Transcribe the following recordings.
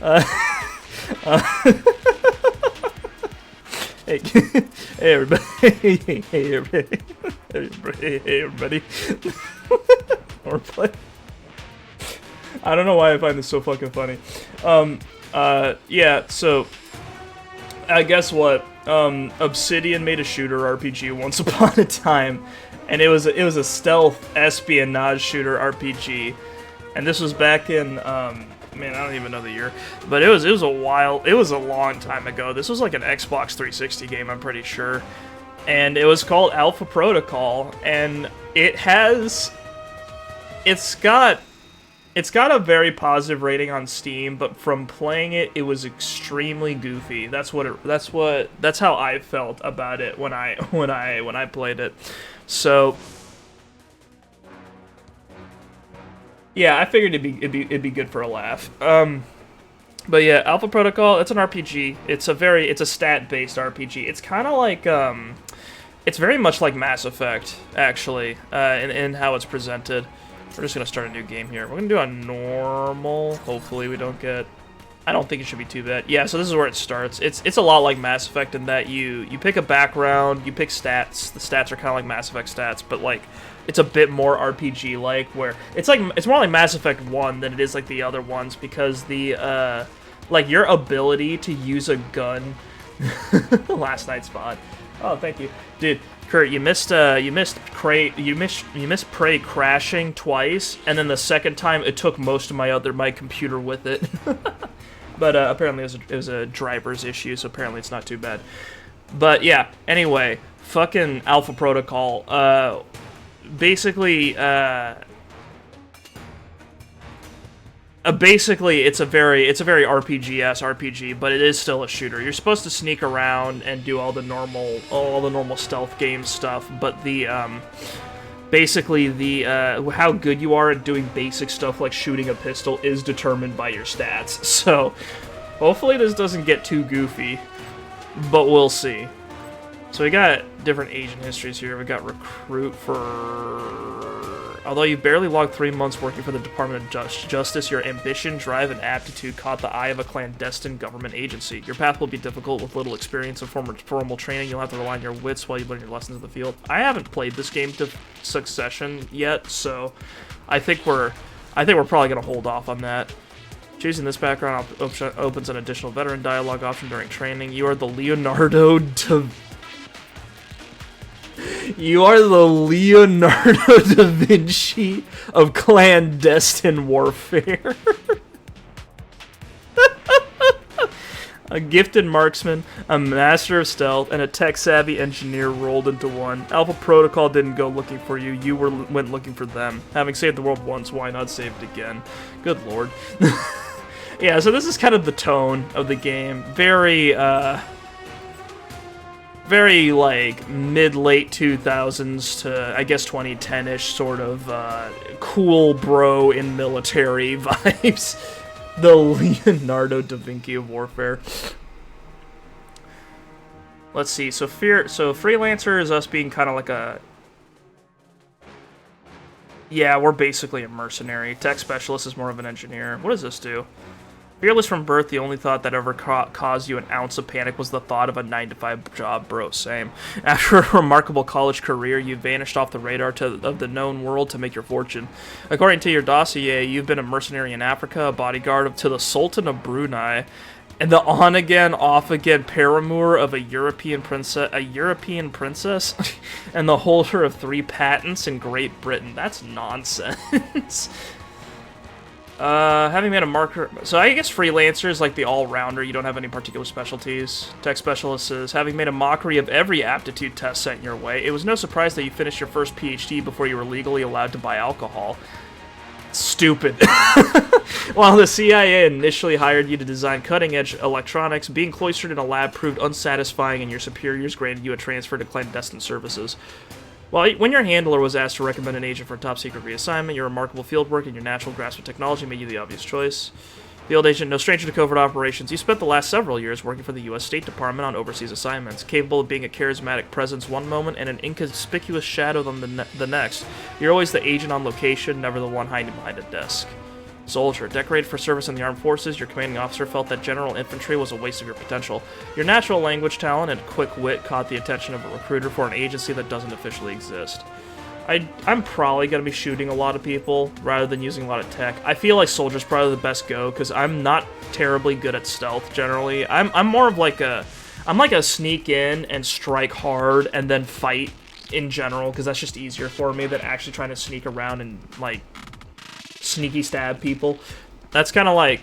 uh, hey, hey everybody! Hey everybody! Hey everybody! Or play. I don't know why I find this so fucking funny. Yeah. So, guess what? Obsidian made a shooter RPG once upon a time, and it was a stealth espionage shooter RPG, and this was back in man, I don't even know the year, but it was a long time ago. This was like an Xbox 360 game, I'm pretty sure, and it was called Alpha Protocol, and it's got a very positive rating on Steam, but from playing it, it was extremely goofy. That's how I felt about it when I played it. So yeah, I figured it'd be good for a laugh. But yeah, Alpha Protocol, it's an RPG. It's a stat-based RPG. It's kind of like it's very much like Mass Effect, actually, in how it's presented. We're just gonna start a new game here. We're gonna do a normal. Hopefully we don't get... I don't think it should be too bad. Yeah, so this is where it starts. It's a lot like Mass Effect in that you pick a background, you pick stats. The stats are kind of like Mass Effect stats, but like it's a bit more RPG-like, where it's more like Mass Effect 1 than it is like the other ones, because the like your ability to use a gun. Last night's spot. Oh, thank you, dude. Kurt, you missed Prey crashing twice, and then the second time it took most of my computer with it. But apparently it was a driver's issue, so apparently it's not too bad. But yeah, anyway, fucking Alpha Protocol. Basically it's a very RPG-esque RPG, but it is still a shooter. You're supposed to sneak around and do all the normal stealth game stuff, but the how good you are at doing basic stuff like shooting a pistol is determined by your stats. So hopefully this doesn't get too goofy, but we'll see. So we got different agent histories here. We got recruit for... Although you've barely logged 3 months working for the Department of Justice, your ambition, drive, and aptitude caught the eye of a clandestine government agency. Your path will be difficult with little experience and formal training. You'll have to rely on your wits while you learn your lessons in the field. I haven't played this game to succession yet, so I think we're probably gonna hold off on that. Choosing this background opens an additional veteran dialogue option during training. You are the Leonardo da Vinci of clandestine warfare. A gifted marksman, a master of stealth, and a tech-savvy engineer rolled into one. Alpha Protocol didn't go looking for you, you went looking for them. Having saved the world once, why not save it again? Good lord. Yeah, so this is kind of the tone of the game. Very like mid-late 2000s to I guess 2010-ish sort of cool bro in military vibes. The Leonardo da Vinci of warfare. Let's see. So freelancer is us being kind of like a... Yeah, we're basically a mercenary. Tech specialist is more of an engineer. What does this do? Fearless from birth, the only thought that ever caused you an ounce of panic was the thought of a 9-to-5 job, bro, same. After a remarkable college career, you vanished off the radar of the known world to make your fortune. According to your dossier, you've been a mercenary in Africa, a bodyguard to the Sultan of Brunei, and the on-again, off-again paramour of a European princess, and the holder of 3 patents in Great Britain. That's nonsense. Having made a marker... So I guess freelancer is like the all-rounder. You don't have any particular specialties. Tech specialist is having made a mockery of every aptitude test sent your way. It was no surprise that you finished your first PhD before you were legally allowed to buy alcohol. Stupid. While the CIA initially hired you to design cutting-edge electronics, being cloistered in a lab proved unsatisfying, and your superiors granted you a transfer to clandestine services. Well, when your handler was asked to recommend an agent for a top-secret reassignment, your remarkable fieldwork and your natural grasp of technology made you the obvious choice. Field agent, no stranger to covert operations. You spent the last several years working for the U.S. State Department on overseas assignments, capable of being a charismatic presence one moment and an inconspicuous shadow the next. You're always the agent on location, never the one hiding behind a desk. Soldier, decorated for service in the armed forces, your commanding officer felt that general infantry was a waste of your potential. Your natural language talent and quick wit caught the attention of a recruiter for an agency that doesn't officially exist. I'm probably going to be shooting a lot of people rather than using a lot of tech. I feel like Soldier's probably the best go because I'm not terribly good at stealth generally. I'm more of like a sneak in and strike hard and then fight in general because that's just easier for me than actually trying to sneak around and like sneaky stab people. That's kind of like,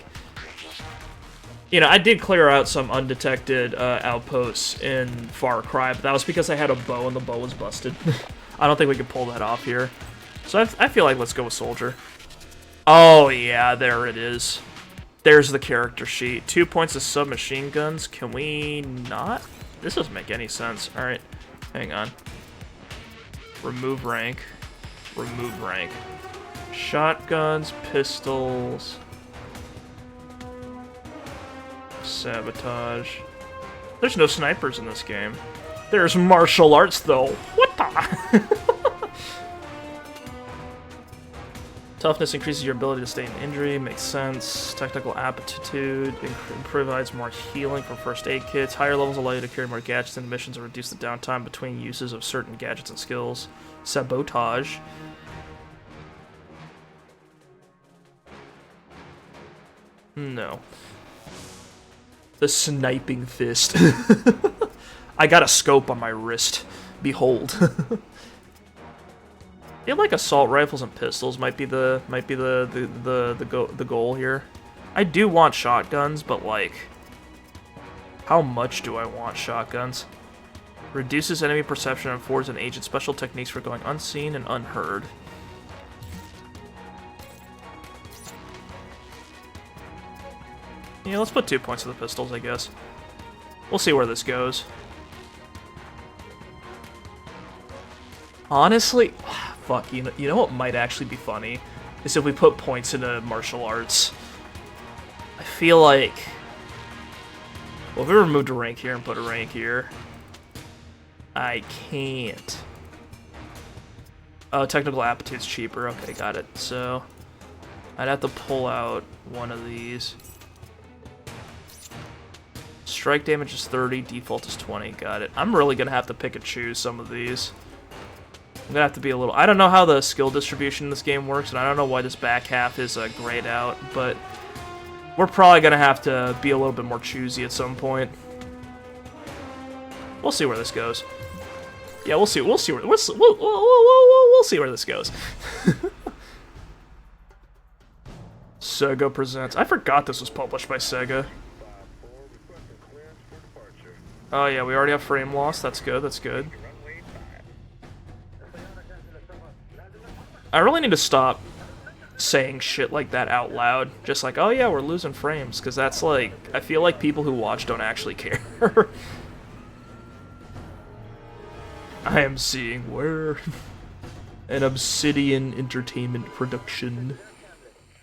you know, I did clear out some undetected outposts in Far Cry, but that was because I had a bow and the bow was busted. I don't think we can pull that off here. So I feel like let's go with Soldier. Oh yeah, there it is. There's the character sheet. 2 points of submachine guns. Can we not? This doesn't make any sense. Alright, hang on. Remove rank. Remove rank. Shotguns, pistols. Sabotage. There's no snipers in this game. There's martial arts, though. What the? Toughness increases your ability to stay in injury. Makes sense. Technical aptitude provides more healing from first aid kits. Higher levels allow you to carry more gadgets and missions and reduce the downtime between uses of certain gadgets and skills. Sabotage. No. The sniping fist. I got a scope on my wrist. Behold. I feel like assault rifles and pistols might be the goal here. I do want shotguns, but like, how much do I want shotguns? Reduces enemy perception and affords an agent special techniques for going unseen and unheard. Yeah, let's put 2 points of the pistols, I guess. We'll see where this goes. Honestly, fuck, you know what might actually be funny? Is if we put points into martial arts. I feel like... Well, if we removed a rank here and put a rank here... I can't. Oh, technical aptitude's cheaper. Okay, got it. So, I'd have to pull out one of these. Strike damage is 30, default is 20. Got it. I'm really gonna have to pick and choose some of these. I'm gonna have to be a little... I don't know how the skill distribution in this game works, and I don't know why this back half is grayed out, but we're probably gonna have to be a little bit more choosy at some point. We'll see where this goes. Yeah, we'll see. We'll see where we'll see where this goes. Sega presents. I forgot this was published by Sega. Oh yeah, we already have frame loss. That's good. That's good. I really need to stop saying shit like that out loud. Just like, oh yeah, we're losing frames, because that's like, I feel like people who watch don't actually care. I am seeing where an Obsidian Entertainment production.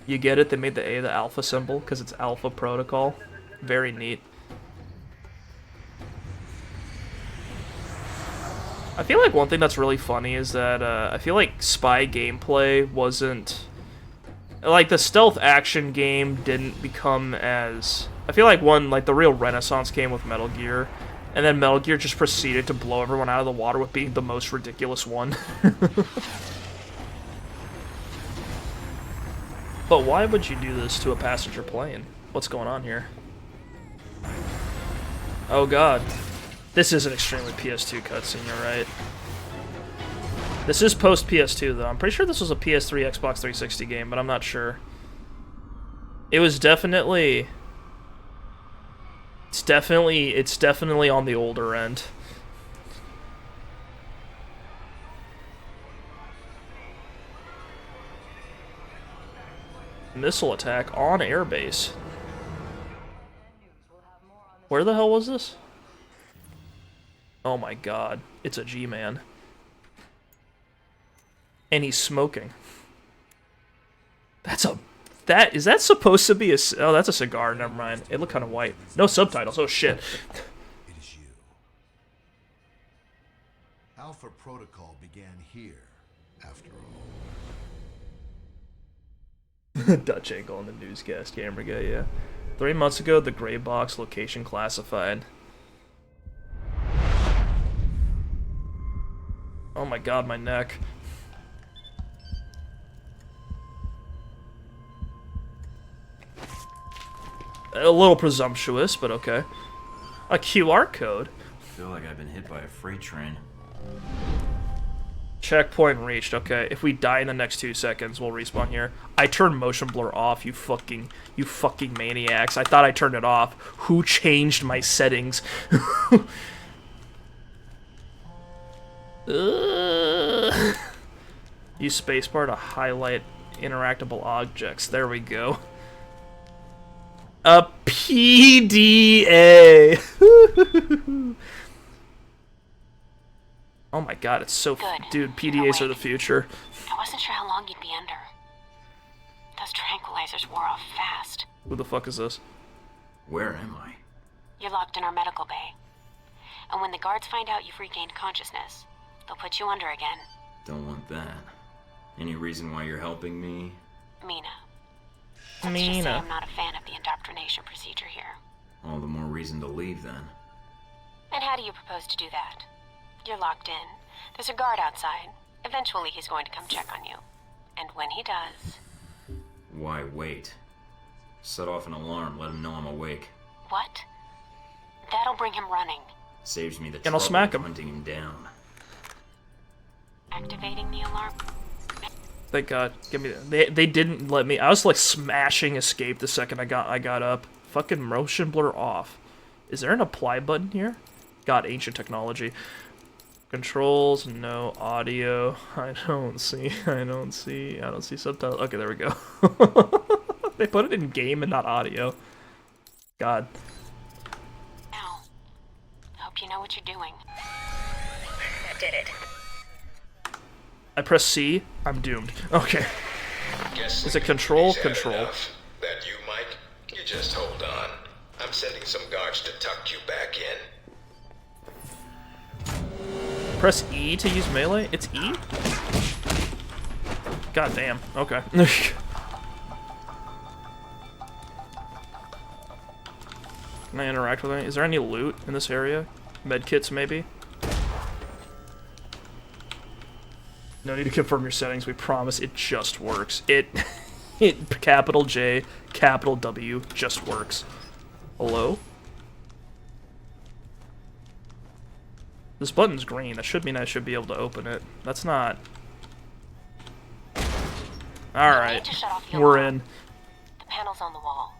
You get it? They made the A the alpha symbol because it's Alpha Protocol. Very neat. I feel like one thing that's really funny is that I feel like spy gameplay wasn't... Like, the stealth action game didn't become as... I feel like the real renaissance came with Metal Gear. And then Metal Gear just proceeded to blow everyone out of the water with being the most ridiculous one. But why would you do this to a passenger plane? What's going on here? Oh god. This is an extremely PS2 cutscene, you're right. This is post PS2 though. I'm pretty sure this was a PS3, Xbox 360 game, but I'm not sure. It was definitely... It's definitely on the older end. Missile attack on airbase. Where the hell was this? Oh my god, it's a G-Man. And he's smoking. That's a That is that supposed to be a? Oh, that's a cigar. Never mind. It looked kind of white. No subtitles. Oh shit. It is you. Alpha Protocol began here, after all. Dutch angle on the newscast camera guy. Yeah. 3 months ago, the gray box location classified. Oh my god, my neck. A little presumptuous, but okay. A QR code. I feel like I've been hit by a freight train. Checkpoint reached. Okay, if we die in the next 2 seconds, we'll respawn here. I turned motion blur off, you fucking maniacs. I thought I turned it off. Who changed my settings? Use spacebar to highlight interactable objects. There we go. A PDA. Oh my god, it's so... Dude, PDAs are the future. I wasn't sure how long you'd be under. Those tranquilizers wore off fast. Who the fuck is this? Where am I? You're locked in our medical bay. And when the guards find out you've regained consciousness, they'll put you under again. Don't want that. Any reason why you're helping me? Mina. Let's just say I'm not a fan of the indoctrination procedure here. All the more reason to leave, then. And how do you propose to do that? You're locked in. There's a guard outside. Eventually he's going to come check on you. And when he does... Why wait? Set off an alarm, let him know I'm awake. What? That'll bring him running. Saves me the And I'll smack him. hunting him down. Activating the alarm? Thank God. Give me that. They didn't let me. I was like smashing escape the second I got up. Fucking motion blur off. Is there an apply button here? God, ancient technology. Controls, no audio. I don't see subtitles. Okay, there we go. They put it in game and not audio. God. Now, hope you know what you're doing. I did it. I press C, I'm doomed. Okay. Is it control? Control. That you, Mike? You just hold on. I'm sending some guards to tuck you back in. Press E to use melee? It's E? God damn. Okay. Can I interact with any? Is there any loot in this area? Medkits, maybe? No need to confirm your settings. We promise it just works. It capital J, capital W, just works. Hello? This button's green. That should mean I should be able to open it. That's not. Alright. We're in. The panel's on the wall.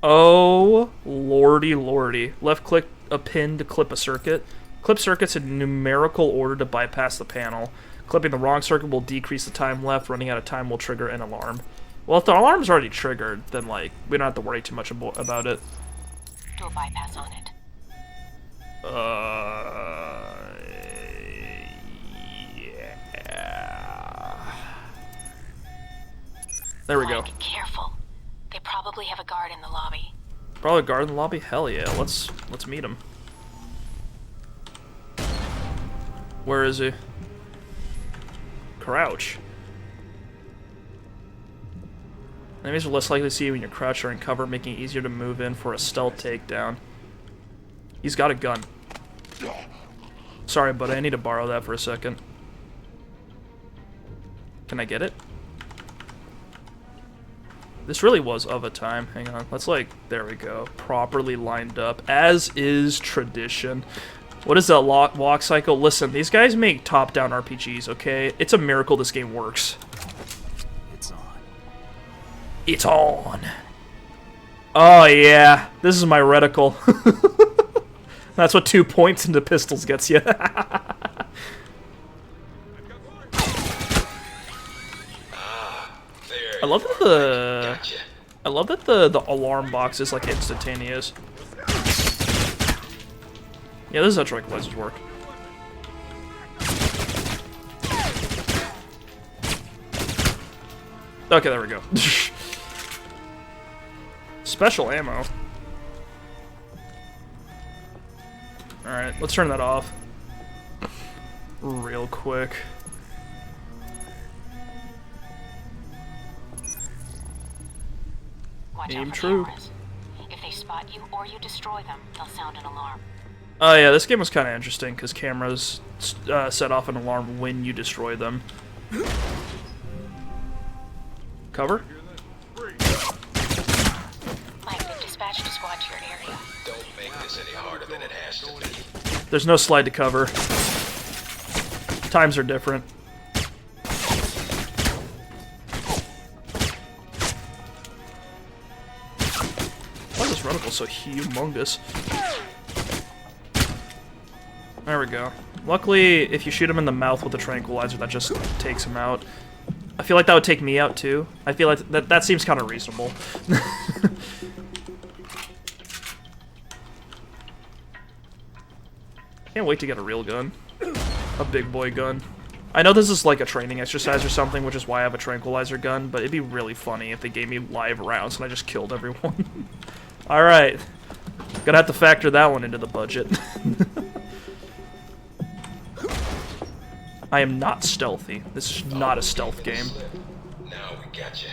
Oh, lordy lordy. Left click a pin to clip a circuit. Clip circuits in numerical order to bypass the panel. Clipping the wrong circuit will decrease the time left. Running out of time will trigger an alarm. Well, if the alarm's already triggered, then, like, we don't have to worry too much about it. Do a bypass on it. Yeah. There we go. Mike, careful. They probably have a guard in the lobby. Probably a guard in the lobby? Hell yeah. Let's meet him. Where is he? Crouch. Enemies are less likely to see you when you're crouched or in cover, making it easier to move in for a stealth takedown. He's got a gun. Sorry, but I need to borrow that for a second. Can I get it? This really was of a time. Hang on. Let's, like, there we go. Properly lined up, as is tradition. What is that walk cycle? Listen, these guys make top-down RPGs, okay? It's a miracle this game works. It's on. It's on. Oh, yeah. This is my reticle. That's what 2 points into pistols gets you. I love that the alarm box is like instantaneous. Yeah, this is how tranquilizers work. Okay, there we go. Special ammo. Alright, let's turn that off. Real quick. Watch Aim out for true. cameras. If they spot you or you destroy them, they'll sound an alarm. Oh yeah, this game was kind of interesting because cameras set off an alarm when you destroy them. Cover? Mike, they've dispatched a squad to your area. Don't make this any harder than it has to be. There's no slide to cover. Times are different. Why is this reticle so humongous? There we go. Luckily, if you shoot him in the mouth with a tranquilizer, that just takes him out. I feel like that would take me out too. I feel like that seems kind of reasonable. Can't wait to get a real gun. A big boy gun. I know this is like a training exercise or something, which is why I have a tranquilizer gun, but it'd be really funny if they gave me live rounds and I just killed everyone. Alright. Gonna have to factor that one into the budget. I am not stealthy. This is not a stealth game. Now we got you.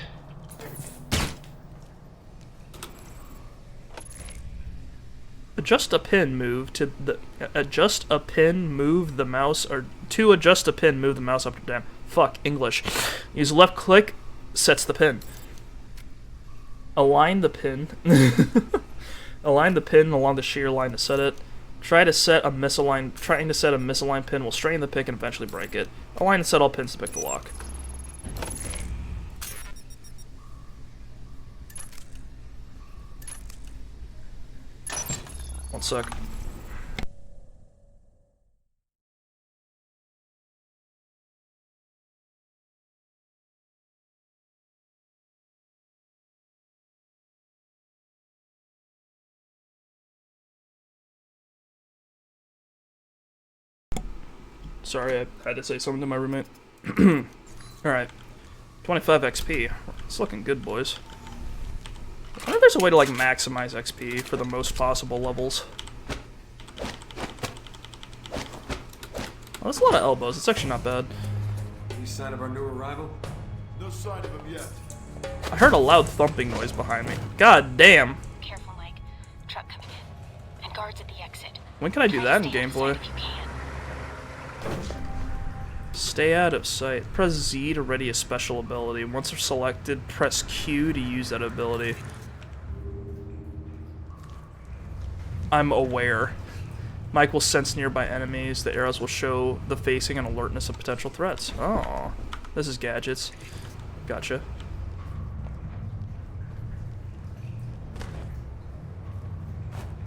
Adjust a pin, move to the adjust a pin, move the mouse, or to adjust a pin, move the mouse up or down. Fuck English. Use left click, sets the pin. Align the pin. Align the pin along the shear line to set it. Trying to set a misaligned pin will strain the pick and eventually break it. Align and set all pins to pick the lock. One sec. Sorry, I had to say something to my roommate. Alright. 25 XP. It's looking good, boys. I wonder if there's a way to, like, maximize XP for the most possible levels. Oh, that's a lot of elbows. It's actually not bad. Any sign of our new arrival? No sign of him yet. I heard a loud thumping noise behind me. God damn. Careful, Mike. Truck coming in. And guards at the exit. When can I do Try that to in stay gameplay? outside if you can. Stay out of sight. Press Z to ready a special ability. Once selected, press Q to use that ability. I'm aware. Mike will sense nearby enemies. The arrows will show the facing and alertness of potential threats. Oh, this is gadgets. Gotcha.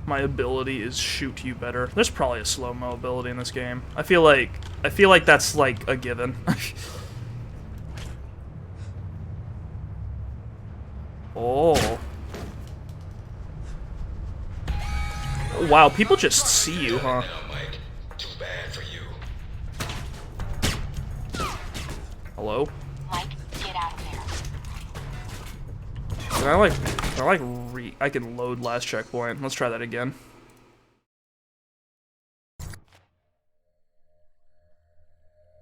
My ability is shoot you better. There's probably a slow-mo ability in this game. I feel like that's like a given. Oh. Wow, people just see you, huh? Now, Mike. Too bad for you. Hello? Mike, get out of there. I can load last checkpoint. Let's try that again.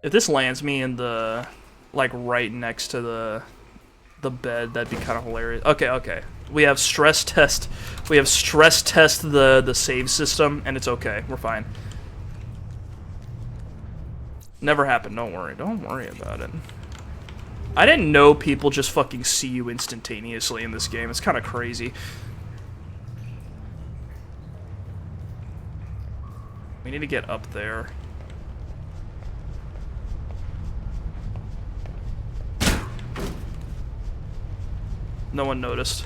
If this lands me in the, like, right next to the bed, that'd be kind of hilarious. Okay. We have stress test the save system, and it's okay. We're fine. Never happened. Don't worry about it. I didn't know people just fucking see you instantaneously in this game. It's kind of crazy. We need to get up there. No one noticed.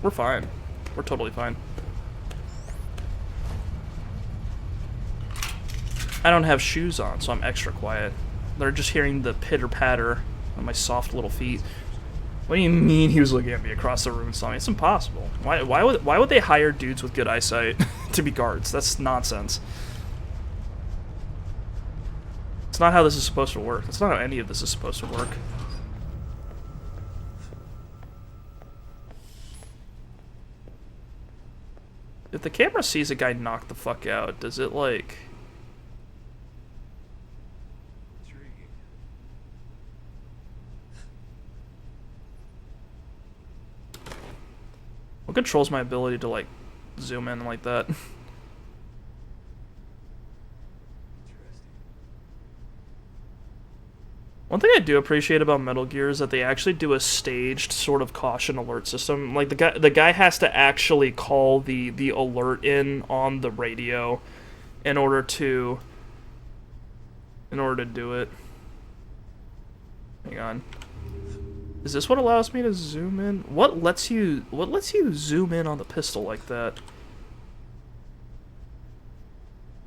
We're fine. We're totally fine. I don't have shoes on, so I'm extra quiet. They're just hearing the pitter-patter on my soft little feet. What do you mean he was looking at me across the room and saw me? It's impossible. Why would they hire dudes with good eyesight to be guards? That's nonsense. It's not how this is supposed to work. It's not how any of this is supposed to work. If the camera sees a guy knock the fuck out, does it, like... What controls my ability to, like, zoom in like that? One thing I do appreciate about Metal Gear is that they actually do a staged sort of caution alert system. Like the guy has to actually call the alert in on the radio in order to do it. Hang on. Is this what allows me to zoom in? What lets you zoom in on the pistol like that?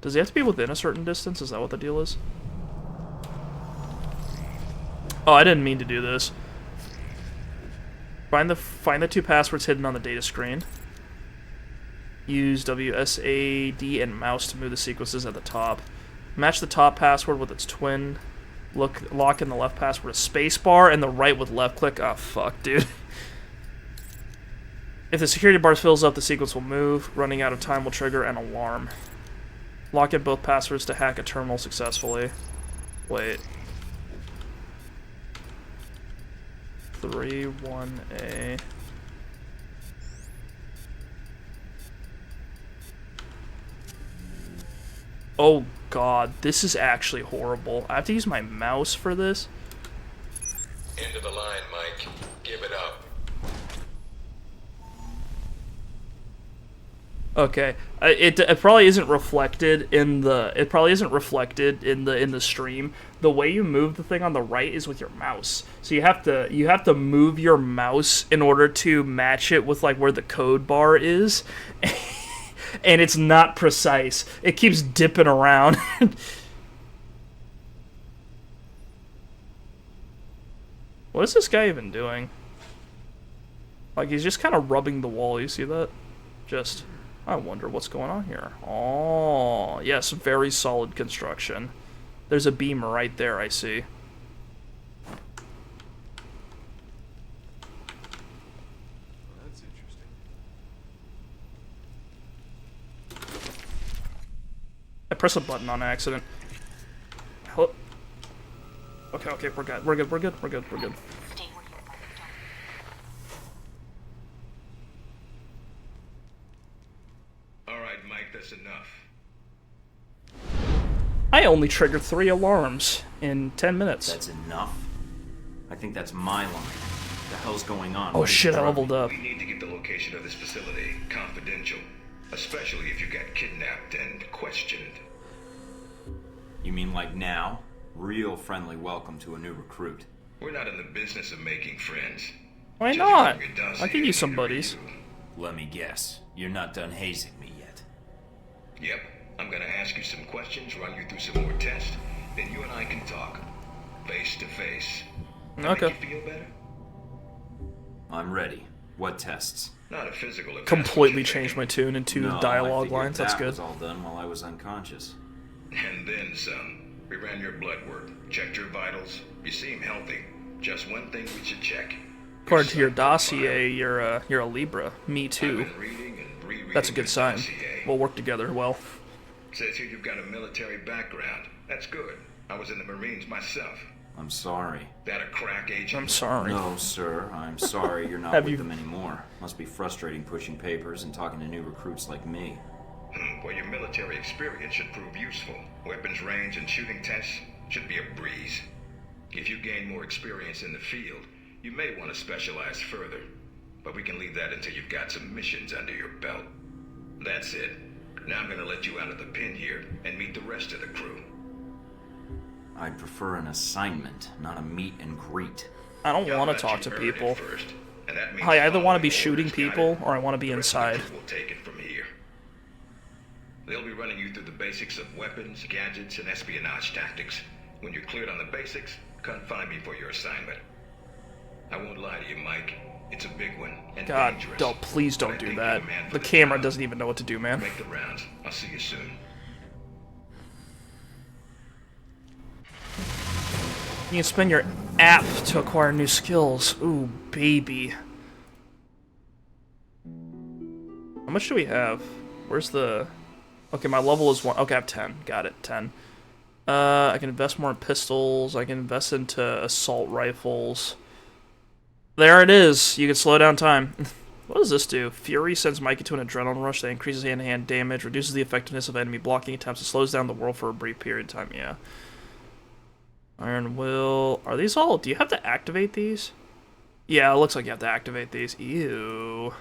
Does he have to be within a certain distance? Is that what the deal is? Oh, I didn't mean to do this. Find the 2 passwords hidden on the data screen. Use WSAD and mouse to move the sequences at the top. Match the top password with its twin. Lock in the left password with spacebar and the right with left click. Oh fuck, dude. If the security bar fills up, the sequence will move. Running out of time will trigger an alarm. Lock in both passwords to hack a terminal successfully. Wait. 3-1-A. Oh god, this is actually horrible. I have to use my mouse for this. End of the line, Mike. Give it up. Okay, it probably isn't reflected in the stream. The way you move the thing on the right is with your mouse. So you have to move your mouse in order to match it with like where the code bar is. And it's not precise. It keeps dipping around. What is this guy even doing? Like he's just kind of rubbing the wall, you see that? Just I wonder what's going on here. Oh, yes, very solid construction. There's a beam right there, I see. That's interesting. I pressed a button on accident. Hello? Okay, we're good. We're good. Stay where you are. All right, Mike, that's enough. I only triggered 3 alarms in 10 minutes. That's enough? I think that's my line. What the hell's going on? Oh What is shit, I driving leveled up. We need to get the location of this facility confidential, especially if you got kidnapped and questioned. You mean like now? Real friendly welcome to a new recruit. We're not in the business of making friends. Why Judging not? from your dossier, I'll give you some you're buddies. Let me guess. You're not done hazing me yet. Yep. I'm gonna ask you some questions, run you through some more tests, then you and I can talk. Face to face. That Okay. make you feel better? I'm ready. What tests? Not a physical Completely evaluation. changed my tune into No, I dialogue figured lines. That's that good. was all done while I was unconscious. And then some. We ran your blood work, checked your vitals. You seem healthy. Just one thing we should check. According to your son dossier, you're a Libra. Me I've too. been reading and rereading That's a good your sign. dossier. We'll work together well. Says here you've got a military background. That's good. I was in the Marines myself. I'm sorry. That a crack agent? I'm sorry. No, sir. I'm sorry you're not Have with you- them anymore. Must be frustrating pushing papers and talking to new recruits like me. Well, your military experience should prove useful. Weapons range and shooting tests should be a breeze. If you gain more experience in the field, you may want to specialize further. But we can leave that until you've got some missions under your belt. That's it. Now I'm gonna let you out of the pen here and meet the rest of the crew. I'd prefer an assignment, not a meet and greet. I don't Y'all want to let talk you to earn it people. first, and that means I either want to be following shooting orders, got people it? or I want to be The rest of the inside. crew will take it from here. They'll be running you through the basics of weapons, gadgets, and espionage tactics. When you're cleared on the basics, come find me for your assignment. I won't lie to you, Mike. It's a big one and God, dangerous. don't, please But I don't do think that. you're a man for The camera job. doesn't even know what to do, man. Make the rounds. I'll see you soon. You can spend your app to acquire new skills. Ooh, baby. How much do we have? Where's the... Okay, my level is 1. Okay, I have 10. Got it, 10. I can invest more in pistols. I can invest into assault rifles. There it is. You can slow down time. What does this do? Fury sends Mike into an adrenaline rush that increases hand-to-hand damage, reduces the effectiveness of enemy blocking attempts, and slows down the world for a brief period of time. Yeah. Iron Will. Are these all... Do you have to activate these? Yeah, it looks like you have to activate these. Ew.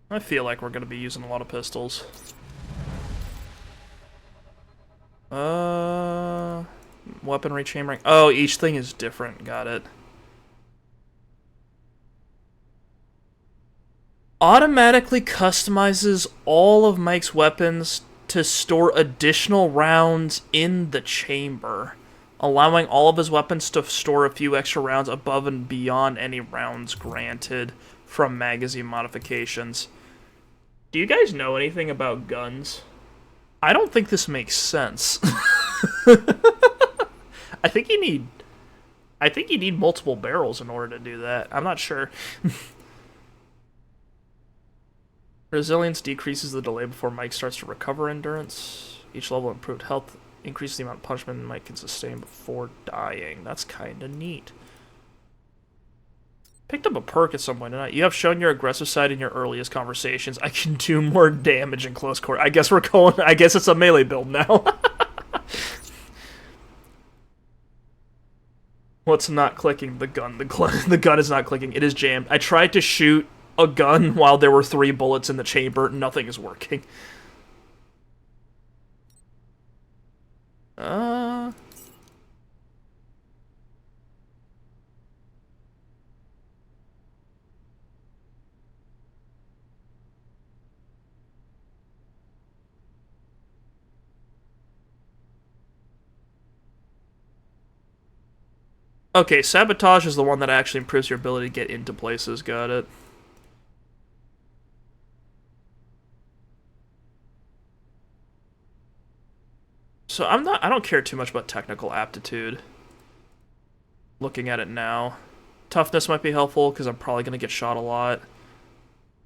I feel like we're going to be using a lot of pistols. Weaponry chambering. Oh, each thing is different. Got it. Automatically customizes all of Mike's weapons to store additional rounds in the chamber, allowing all of his weapons to store a few extra rounds above and beyond any rounds granted from magazine modifications. Do you guys know anything about guns? I don't think this makes sense. I think you need multiple barrels in order to do that. I'm not sure. Resilience decreases the delay before Mike starts to recover endurance. Each level improved health increases the amount of punishment Mike can sustain before dying. That's kind of neat. Picked up a perk at some point tonight. You have shown your aggressive side in your earliest conversations. I can do more damage in close quarter. I guess it's a melee build now. What's not clicking? The gun. The gun is not clicking. It is jammed. I tried to shoot a gun while there were 3 bullets in the chamber. Nothing is working. Okay, sabotage is the one that actually improves your ability to get into places. Got it. So I don't care too much about technical aptitude. Looking at it now. Toughness might be helpful, because I'm probably going to get shot a lot.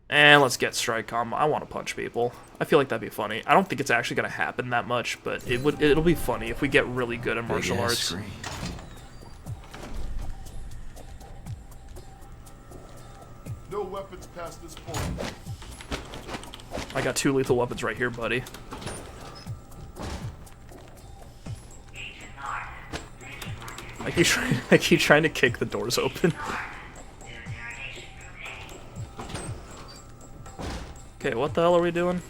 And let's get strike combo. I want to punch people. I feel like that'd be funny. I don't think it's actually going to happen that much, but it'll be funny if we get really good at martial arts. Screen. No weapons past this point. I got 2 lethal weapons right here, buddy. I keep trying to kick the doors open. Okay, what the hell are we doing?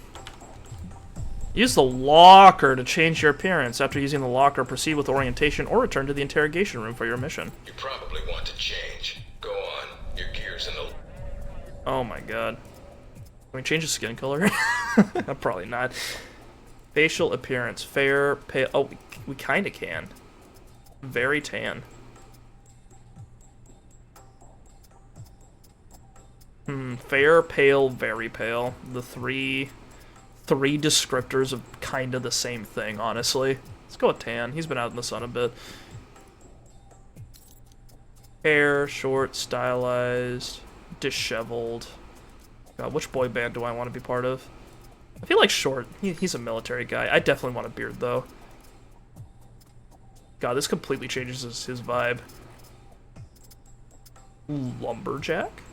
Use the locker to change your appearance. After using the locker, proceed with orientation or return to the interrogation room for your mission. You probably want to change. Go on. Your gear's in the... Oh my god. Can we change the skin color? Probably not. Facial appearance. Fair, pale... Oh, we kinda can. Very tan. Fair, pale, very pale. The three descriptors of kind of the same thing, honestly. Let's go with tan. He's been out in the sun a bit. Hair, short, stylized, disheveled. God, which boy band do I want to be part of? I feel like short. He's a military guy. I definitely want a beard, though. God, this completely changes his vibe. Lumberjack?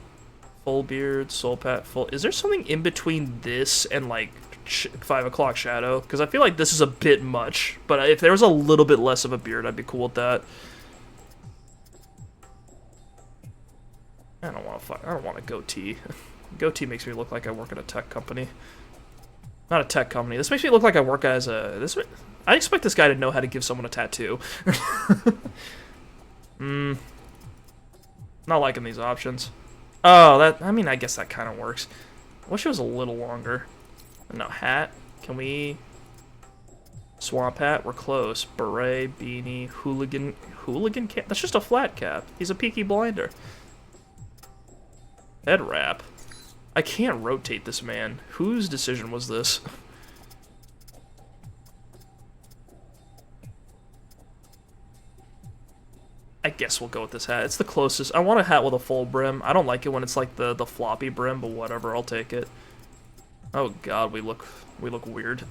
Full beard, soul pat, full... Is there something in between this and, like, 5 o'clock shadow? Because I feel like this is a bit much. But if there was a little bit less of a beard, I'd be cool with that. I don't want a goatee. Goatee makes me look like I work at a tech company. Not a tech company. This makes me look like I work as a... I expect this guy to know how to give someone a tattoo. Not liking these options. Oh, I mean, I guess that kind of works. I wish it was a little longer. No, hat. Can we... Swamp hat? We're close. Beret, beanie, hooligan... Hooligan cap? That's just a flat cap. He's a Peaky Blinder. Head wrap. I can't rotate this man. Whose decision was this? I guess we'll go with this hat. It's the closest. I want a hat with a full brim. I don't like it when it's like the floppy brim, but whatever, I'll take it. Oh god, we look weird.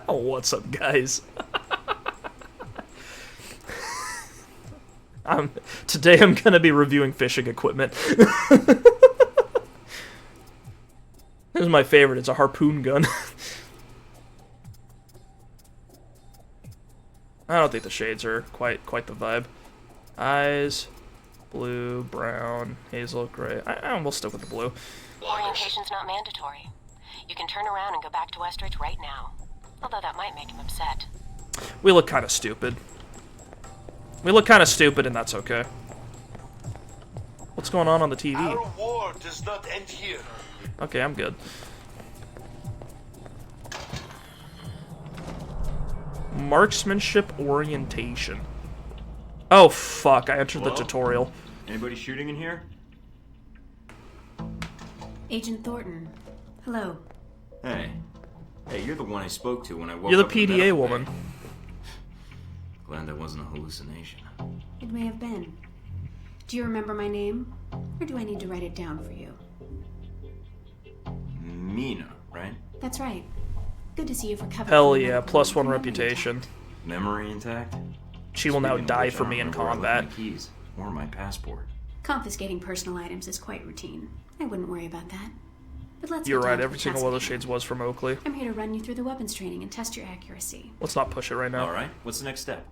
Oh, what's up, guys? Today I'm gonna be reviewing fishing equipment. This is my favorite. It's a harpoon gun. I don't think the shades are quite the vibe. Eyes, blue, brown, hazel, gray. We'll stick with the blue. Orientation's not mandatory. You can turn around and go back to Westridge right now. Although that might make him upset. We look kind of stupid. We look kind of stupid, and that's okay. What's going on the TV? Our war does not end here. Okay, I'm good. Marksmanship orientation. Oh, fuck. I entered the tutorial. Anybody shooting in here? Agent Thornton. Hello. Hey. Hey, you're the one I spoke to when I woke You're the up in PDA medical woman. bay. Glad that wasn't a hallucination. It may have been. Do you remember my name? Or do I need to write it down for you? Mina, right? That's right. Good to see you've recovered. Hell from the yeah, medical +1 memory reputation. attack. Memory intact? She will now Speaking of die which, for I me in don't remember where I left combat. my keys or my passport. Confiscating personal items is quite routine. I wouldn't worry about that. But let's You're get down right, to every the single task one of at those hand. shades was from Oakley. I'm here to run you through the weapons training and test your accuracy. Let's not push it right now. Alright, what's the next step?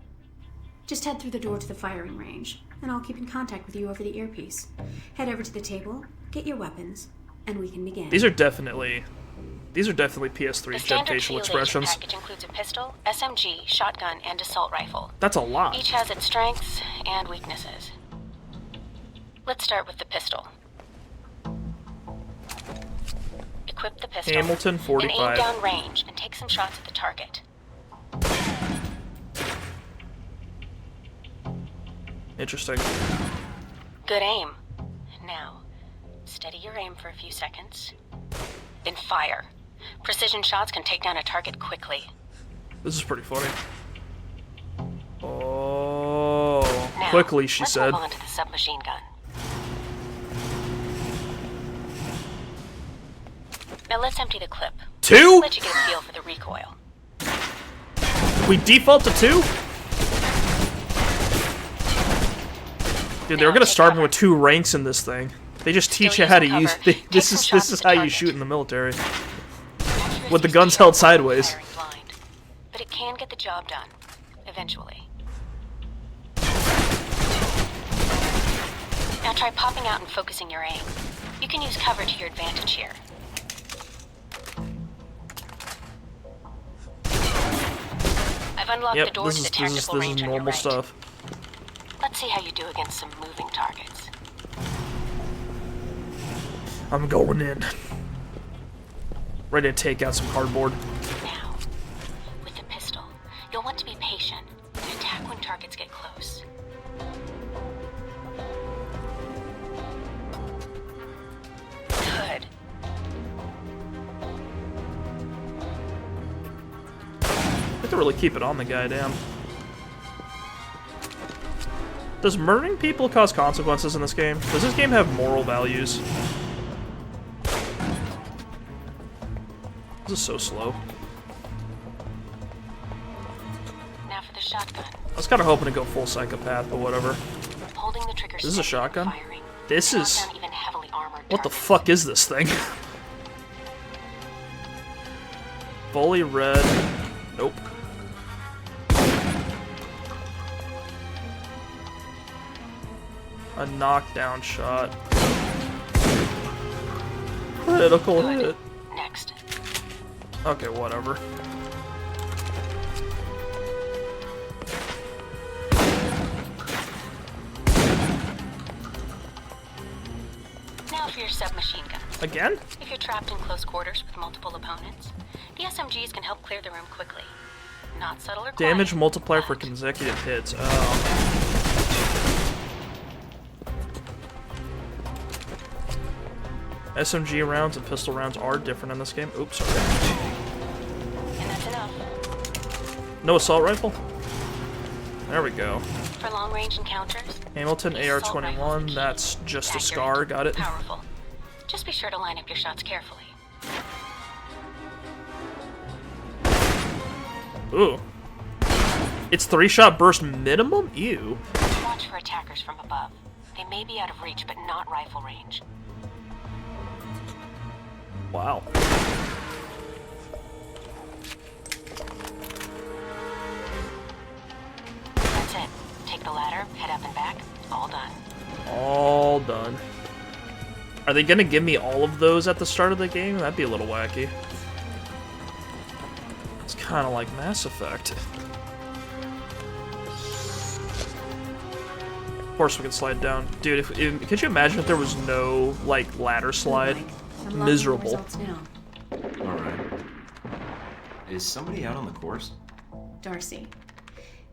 Just head through the door to the firing range, and I'll keep in contact with you over the earpiece. Head over to the table, get your weapons, and we can begin. These are definitely PS3 The gen standard facial field agent expressions. package includes a pistol, SMG, shotgun, and assault rifle. That's a lot. Each has its strengths and weaknesses. Let's start with the pistol. Equip the pistol. Hamilton, 45. And aim down range and take some shots at the target. Interesting. Good aim. Now, steady your aim for a few seconds. Then fire. Precision shots can take down a target quickly. This is pretty funny. Oh, Now, quickly, she let's said. move on to the submachine gun. Now let's empty the clip. 2? Let you get a feel for the recoil. We default to 2? Dude, they were gonna start me with 2 ranks in this thing. They just teach you how to use. This is how you shoot in the military. With the guns held sideways. Firing blind. But it can get the job done. Eventually. Now try popping out and focusing your aim. You can use cover to your advantage here. I've unlocked the Yep, door to the this tactical is range on your normal right. stuff. Let's see how you do against some moving targets. I'm going in. Ready to take out some cardboard. Now, with the pistol, you'll want to be patient and attack when targets get close. Good. I have to really keep it on the guy, damn. Does murdering people cause consequences in this game? Does this game have moral values? This is so slow. Now for the shotgun. I was kind of hoping to go full psychopath, but whatever. Holding the trigger This is a steady when shotgun? firing. This Knock is... down even heavily armored What the targets. fuck is this thing? Fully red. Nope. A knockdown shot. Critical Good. hit. Next. Okay, whatever. Now for your submachine gun. Again? If you're trapped in close quarters with multiple opponents, the SMGs can help clear the room quickly. Not subtle or quiet, Damage multiplier for but consecutive hits. Oh. SMG rounds and pistol rounds are different in this game. Oops, sorry. And that's enough. No assault rifle? There we go. For long-range encounters, Hamilton the assault rifle's the AR-21, key. that's just a Accurate, scar, got it. Powerful. Just be sure to line up your shots carefully. Ooh. It's 3-shot burst minimum? Ew. Watch for attackers from above. They may be out of reach, but not rifle range. Wow. That's it. Take the ladder, head up and back. All done. All done. Are they gonna give me all of those at the start of the game? That'd be a little wacky. It's kind of like Mass Effect. Of course we can slide down. Dude, if could you imagine if there was no, like, ladder slide? Miserable. Alright. Is somebody out on the course? Darcy.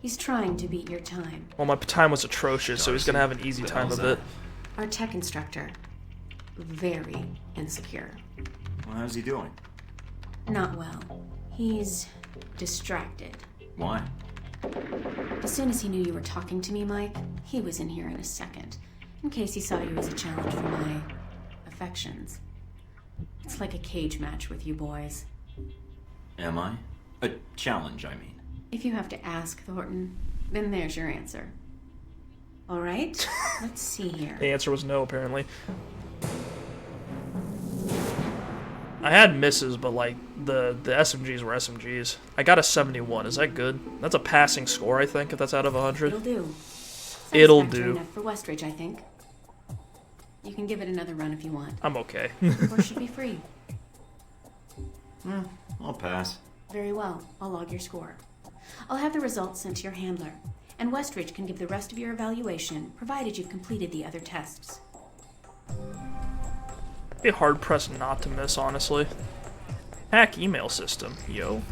He's trying to beat your time. Well, my time was atrocious, so he's gonna have an easy time of it. Our tech instructor. Very insecure. Well, how's he doing? Not well. He's distracted. Why? As soon as he knew you were talking to me, Mike, he was in here in a second. In case he saw you as a challenge for my affections. It's like a cage match with you boys. Am I? A challenge, I mean. If you have to ask, Thornton, then there's your answer. All right, let's see here. The answer was no, apparently. I had misses, but like the SMGs were SMGs. I got a 71. Is that good? That's a passing score, I think, if that's out of 100. It'll do. It'll Satisfactory do. enough for Westridge, I think. You can give it another run if you want. I'm okay. Or should be free. I'll pass. Very well. I'll log your score. I'll have the results sent to your handler, and Westridge can give the rest of your evaluation, provided you've completed the other tests. Be hard pressed not to miss, honestly. Hack email system, yo.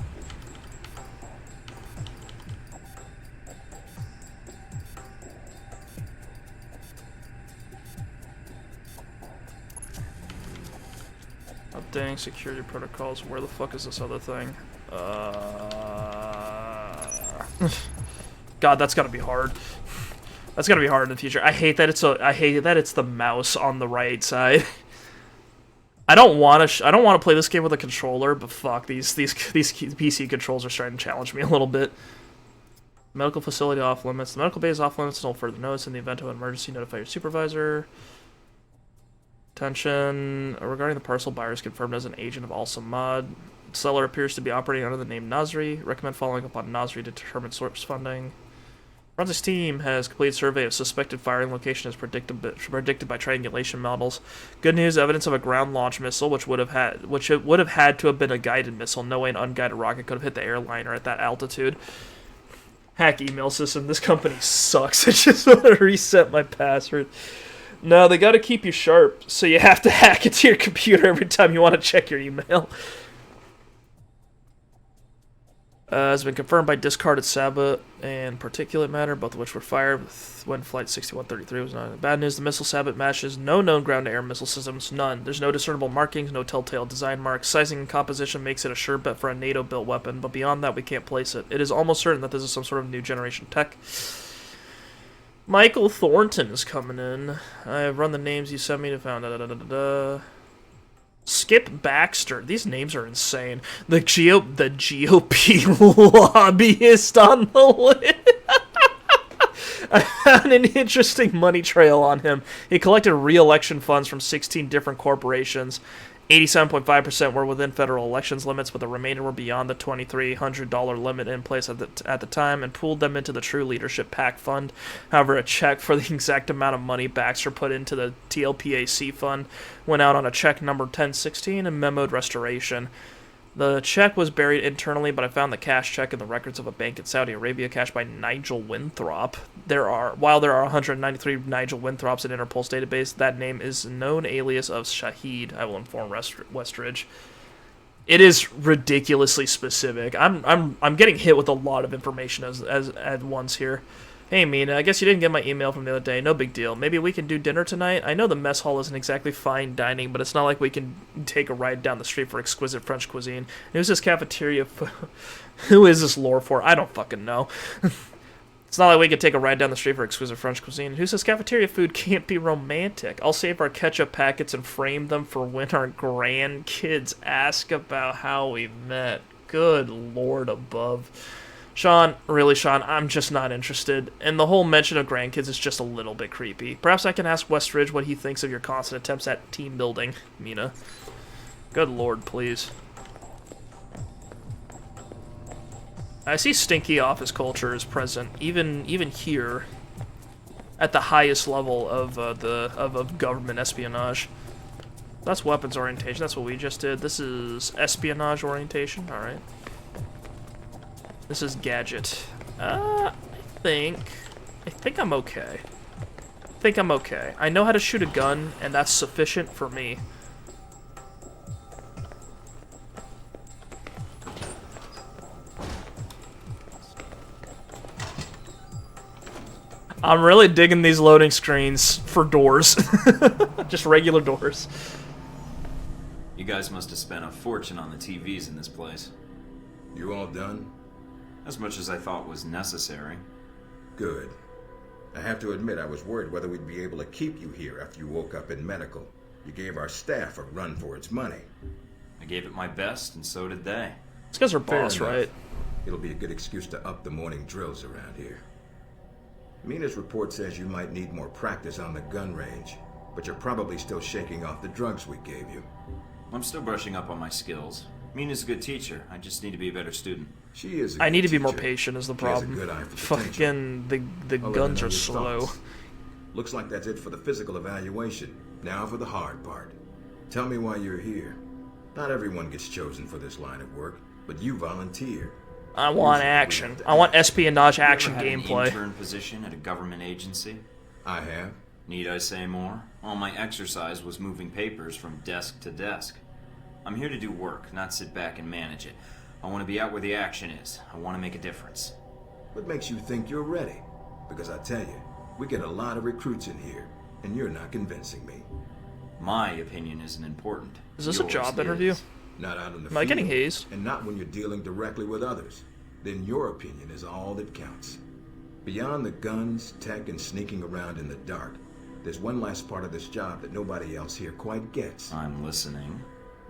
Updating security protocols. Where the fuck is this other thing? God, that's gotta be hard. That's gotta be hard in the future. I hate that it's the mouse on the right side. I don't want to play this game with a controller, but fuck, these PC controls are starting to challenge me a little bit. Medical facility off limits. The medical bay is off limits until further notice. In the event of an emergency, notify your supervisor. Attention. Regarding the parcel, buyer is confirmed as an agent of Al-Samad. Seller appears to be operating under the name Nasri. Recommend following up on Nasri to determine source funding. Forensics team has completed survey of suspected firing location as predicted by triangulation models. Good news: evidence of a ground launch missile, which would have had to have been a guided missile. No way an unguided rocket could have hit the airliner at that altitude. Hack email system. This company sucks. I just want to reset my password. No, they got to keep you sharp, so you have to hack into your computer every time you want to check your email. Has been confirmed by discarded sabot and particulate matter, both of which were fired when Flight 6133 was not. Bad news, the missile sabot matches no known ground-to-air missile systems, none. There's no discernible markings, no telltale design marks. Sizing and composition makes it a sure bet for a NATO-built weapon, but beyond that, we can't place it. It is almost certain that this is some sort of new generation tech. Michael Thornton is coming in. I've run the names you sent me to find. Skip Baxter. These names are insane. The GOP lobbyist on the list. I found an interesting money trail on him. He collected re-election funds from 16 different corporations. 87.5% were within federal elections limits, but the remainder were beyond the $2,300 limit in place at the time, and pooled them into the True Leadership PAC fund. However, a check for the exact amount of money Baxter put into the TLPAC fund went out on a check number 1016 and memoed restoration. The check was buried internally, but I found the cash check in the records of a bank in Saudi Arabia cashed by Nigel Winthrop. While there are 193 Nigel Winthrops in Interpol's database, that name is known alias of Shahid. I will inform Westridge. It is ridiculously specific. I'm getting hit with a lot of information as at once here. Hey, Mina, I guess you didn't get my email from the other day. No big deal. Maybe we can do dinner tonight? I know the mess hall isn't exactly fine dining, but it's not like we can take a ride down the street for exquisite French cuisine. Who's this cafeteria? Who is this lore for? I don't fucking know. It's not like we could take a ride down the street for exquisite French cuisine. Who says cafeteria food can't be romantic? I'll save our ketchup packets and frame them for when our grandkids ask about how we met. Good Lord above. Sean, really, Sean, I'm just not interested. And the whole mention of grandkids is just a little bit creepy. Perhaps I can ask Westridge what he thinks of your constant attempts at team building, Mina. Good Lord, please. I see stinky office culture is present, even here, at the highest level of government espionage. That's weapons orientation. That's what we just did. This is espionage orientation. All right. This is gadget. I think I'm okay. I know how to shoot a gun, and that's sufficient for me. I'm really digging these loading screens for doors. Just regular doors. You guys must have spent a fortune on the TVs in this place. You all done? As much as I thought was necessary. Good. I have to admit I was worried whether we'd be able to keep you here after you woke up in medical. You gave our staff a run for its money. I gave it my best, and so did they. These guys are boss, right? It'll be a good excuse to up the morning drills around here. Mina's report says you might need more practice on the gun range, but you're probably still shaking off the drugs we gave you. I'm still brushing up on my skills. Mina's a good teacher. I just need to be a better student. She is a I need to be teacher. more patient is the problem. She has a good eye for potential. Fucking the guns are slow. Looks like that's it for the physical evaluation. Now for the hard part. Tell me why you're here. Not everyone gets chosen for this line of work, but you volunteered. I want action. I want espionage action You ever had an gameplay. intern position at a government agency? I have. Need I say more? All my exercise was moving papers from desk to desk. I'm here to do work, not sit back and manage it. I want to be out where the action is. I want to make a difference. What makes you think you're ready? Because I tell you, we get a lot of recruits in here, and you're not convincing me. My opinion isn't important. Is this a Yours job is. interview? Not out in the Am I getting hazed? And not when you're dealing directly with others. Then your opinion is all that counts. Beyond the guns, tech, and sneaking around in the dark, there's one last part of this job that nobody else here quite gets. I'm listening.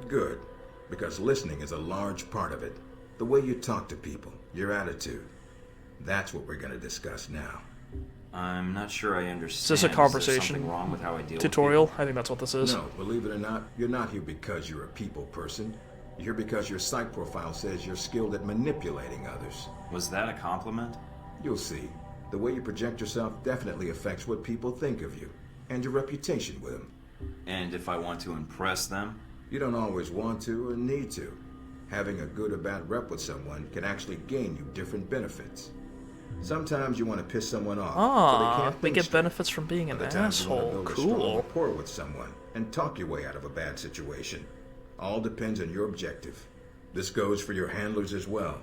Good, because listening is a large part of it. The way you talk to people, your attitude. That's what we're going to discuss now. I'm not sure I understand. Is this a there conversation something wrong with how I deal tutorial? with I think that's what this is. No, believe it or not, you're not here because you're a people person. You're here because your psych profile says you're skilled at manipulating others. people? Was that a compliment? You'll see. The way you project yourself definitely affects what people think of you, and your reputation with them. And if I want to impress them? You don't always want to or need to. Having a good or bad rep with someone can actually gain you different benefits. Sometimes you want to piss someone off, so they can't we think get straight. benefits from being an Other times you want to asshole. build a strong Cool. rapport with someone and talk your way out of a bad situation. All depends on your objective. This goes for your handlers as well.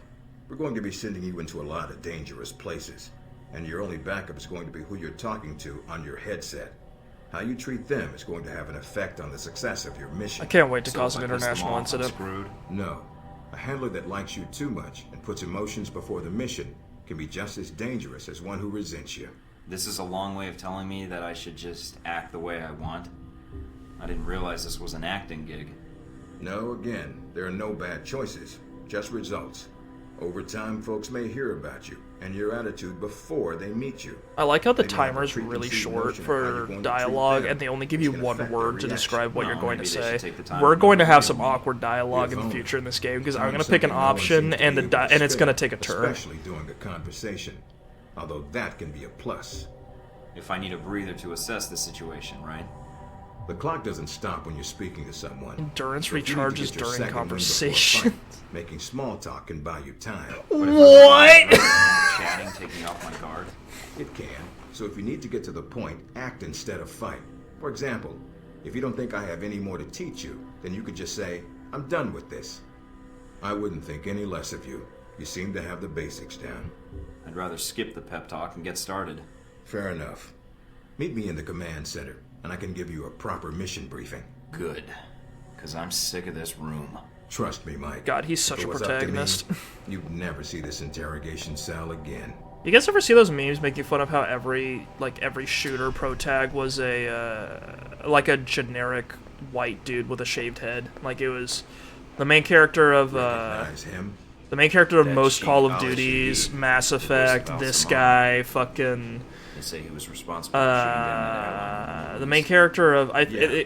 We're going to be sending you into a lot of dangerous places, and your only backup is going to be who you're talking to on your headset. How you treat them is going to have an effect on the success of your mission. I can't wait to So cause if an I piss them international off, I'm incident. screwed? No. A handler that likes you too much and puts emotions before the mission can be just as dangerous as one who resents you. This is a long way of telling me that I should just act the way I want. I didn't realize this was an acting gig. No, again, there are no bad choices, just results. Over time, folks may hear about you and your attitude before they meet you. I like how the They may have a timer's really preconceived short notion of how you're for going to treat dialogue, them, and they only give you which can one affect their word to reaction. describe what No, you're going to maybe they say. should take the time We're to going to have reveal some me. awkward dialogue in the If future in this game because I'm Time going to pick an something no one option, seems to and be able to and it's spit, going to take a turn. Especially during a conversation. Although that can be a plus. If I need a breather to assess the situation, right? The clock doesn't stop when you're speaking to someone. Endurance So if you need to recharges get your during second wind before a conversation. fight, making small talk can buy you time. What? Chatting, taking off my guard. It can. So if you need to get to the point, act instead of fight. For example, if you don't think I have any more to teach you, then you could just say, I'm done with this. I wouldn't think any less of you. You seem to have the basics down. I'd rather skip the pep talk and get started. Fair enough. Meet me in the command center, and I can give you a proper mission briefing. Good. Because I'm sick of this room. Trust me, Mike. God, he's such If a it was up to me, protagonist. you'd never see this interrogation cell again. You guys ever see those memes making fun of how every shooter pro tag was like a generic white dude with a shaved head? Like it was the main character of the main character of most Call of Duties, Mass Effect, this guy, fucking. They say he was responsible for shooting down that airline. The main character of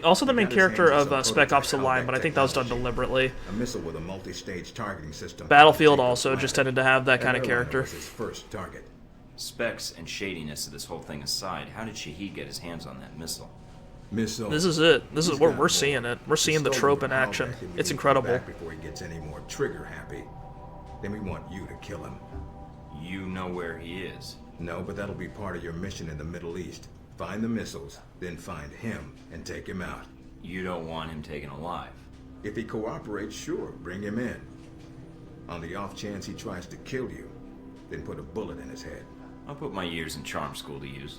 also the main character of Spec Ops: The Line, but I think that was done deliberately. A missile with a multi-stage targeting system. Battlefield also just tended to have that kind of character. Was his first target. Specs and shadiness of this whole thing aside, how did Shahid get his hands on that missile? This is it. This is where we're seeing it. We're seeing the trope in action. It's incredible. Before he gets any more trigger happy, then we want you to kill him. You know where he is. No, but that'll be part of your mission in the Middle East. Find the missiles, then find him and take him out. You don't want him taken alive. If he cooperates, sure, bring him in. On the off chance he tries to kill you, then put a bullet in his head. I'll put my years in charm school to use.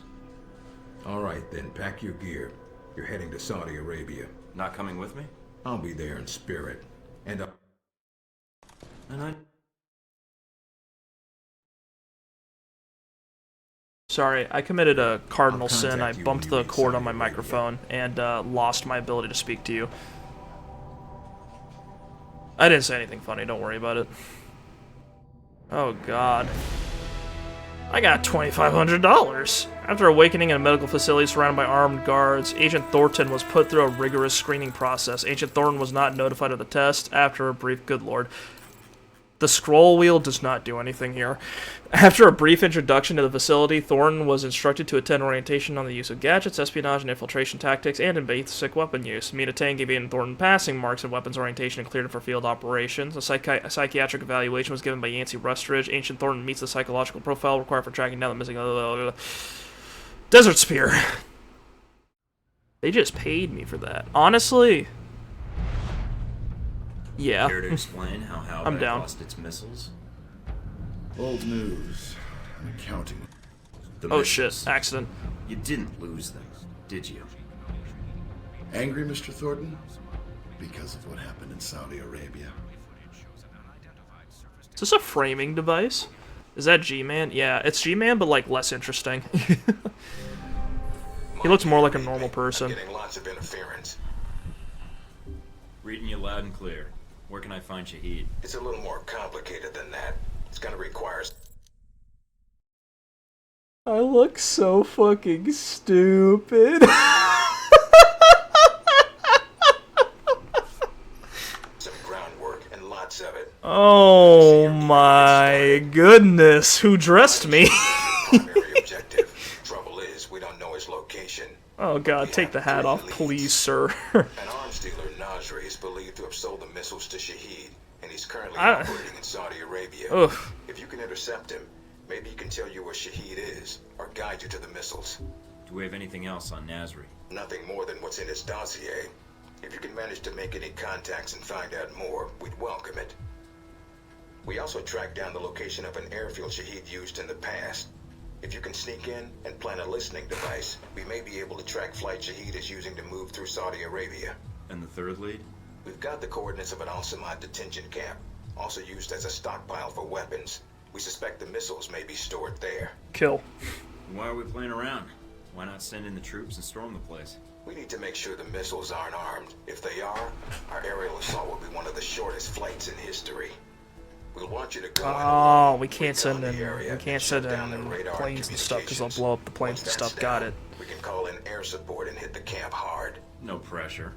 All right, then, pack your gear. You're heading to Saudi Arabia. Not coming with me? I'll be there in spirit. And I... Sorry, I committed a cardinal sin. I bumped the cord on my microphone and lost my ability to speak to you. I didn't say anything funny, don't worry about it. Oh god. I got $2,500! After awakening in a medical facility surrounded by armed guards, Agent Thornton was put through a rigorous screening process. Agent Thornton was not notified of the test after a brief... Good lord. The scroll wheel does not do anything here. After a brief introduction to the facility, Thornton was instructed to attend orientation on the use of gadgets, espionage, and infiltration tactics, and in basic weapon use. Mina Tang gave Agent Thornton passing marks in weapons orientation and cleared him for field operations. A psychiatric evaluation was given by Yancey Rustridge. Agent Thornton meets the psychological profile required for tracking down the missing... Desert Spear. They just paid me for that. Honestly... Yeah. Care to explain how I'm down. lost its missiles? Old news. I'm counting. Oh shit, accident. You didn't lose them, did you? Angry, Mr. Thornton? Because of what happened in Saudi Arabia. Is this a framing device? Is that G-Man? Yeah, it's G-Man, but like less interesting. He looks more like a normal person. Getting lots of interference. Reading you loud and clear. Where can I find Shahid? It's a little more complicated than that. It's gonna require... I look so fucking stupid. some groundwork and lots of it. Oh my goodness, who dressed me? Primary objective. Trouble is, we don't know his location. Oh god, take the hat off, please, sir. An arms dealer, Nasri, is believed to have sold the missiles to Shahid, and he's currently operating in Saudi Arabia. If you can intercept him, maybe he can tell you where Shahid is, or guide you to the missiles. Do we have anything else on Nasri? Nothing more than what's in his dossier. If you can manage to make any contacts and find out more, we'd welcome it. We also tracked down the location of an airfield Shahid used in the past. If you can sneak in and plant a listening device, we may be able to track flight Shahid is using to move through Saudi Arabia. And the third lead? We've got the coordinates of an Al-Samad detention camp, also used as a stockpile for weapons. We suspect the missiles may be stored there. Kill. Why are we playing around? Why not send in the troops and storm the place? We need to make sure the missiles aren't armed. If they are, our aerial assault will be one of the shortest flights in history. We'll want you to go Oh, we can't send in planes and stuff because they'll blow up the planes and stuff. Got it. We can call in air support and hit the camp hard. No pressure.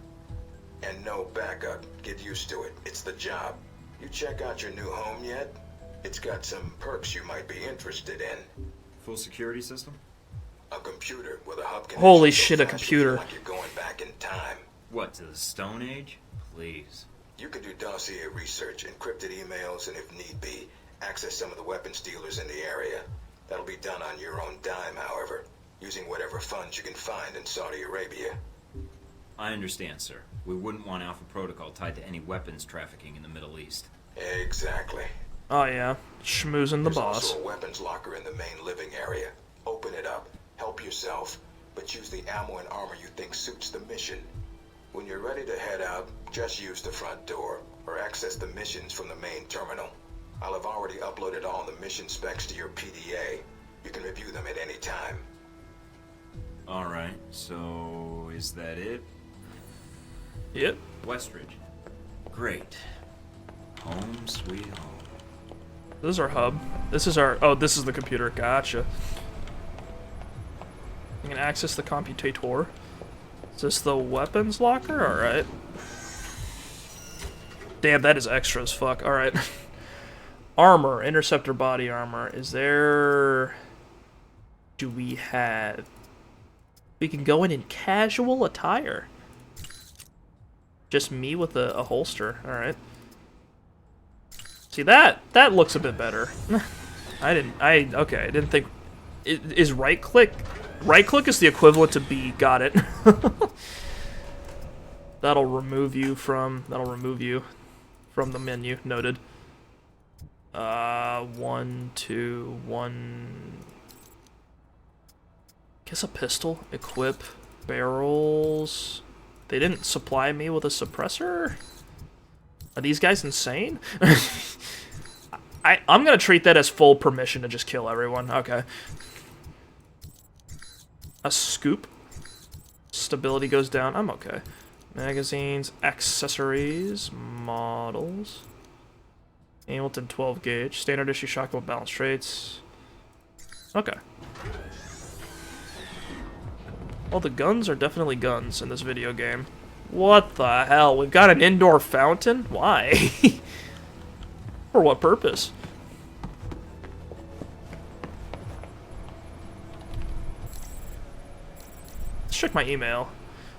And no backup. Get used to it. It's the job. You check out your new home yet? It's got some perks you might be interested in. Full security system? A computer with a hub connection. Holy shit, a computer. Like you're going back in time. What, to the Stone Age? Please. You can do dossier research, encrypted emails, and if need be, access some of the weapons dealers in the area. That'll be done on your own dime, however, using whatever funds you can find in Saudi Arabia. I understand, sir. We wouldn't want Alpha Protocol tied to any weapons trafficking in the Middle East. Exactly. Oh yeah, schmoozing the boss. There's also a weapons locker in the main living area. Open it up, help yourself, but use the ammo and armor you think suits the mission. When you're ready to head out, just use the front door, or access the missions from the main terminal. I'll have already uploaded all the mission specs to your PDA, You can review them at any time. Alright, so is that it? Yep. Westridge. Great. Home sweet home. This is our hub. This is our... Oh, this is the computer. Gotcha. You can access the computator. Is this the weapons locker? Alright. Damn, that is extra as fuck. Alright. Armor. Interceptor body armor. Is there... Do we have... We can go in casual attire. Just me with a holster. Alright. See, that looks a bit better. I didn't think... Is right click... Right click is the equivalent to B. Got it. That'll remove you from the menu. Noted. 1, 2, 1... Guess a pistol. Equip. Barrels. They didn't supply me with a suppressor? Are these guys insane? I'm gonna treat that as full permission to just kill everyone. Okay. A scoop. Stability goes down. I'm okay. Magazines, accessories, models. Hamilton 12 gauge. Standard issue shotgun with balanced traits. Okay. Well, the guns are definitely guns in this video game. What the hell? We've got an indoor fountain? Why? For what purpose? Let's check my email.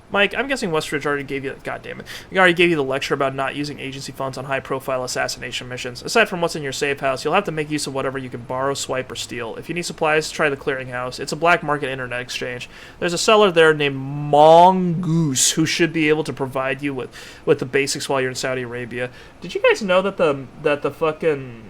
Mike, I'm guessing Westridge already gave you... God damn it. He already gave you the lecture about not using agency funds on high-profile assassination missions. Aside from what's in your safe house, you'll have to make use of whatever you can borrow, swipe, or steal. If you need supplies, try the clearinghouse. It's a black market internet exchange. There's a seller there named Mongoose who should be able to provide you with the basics while you're in Saudi Arabia. Did you guys know that the fucking...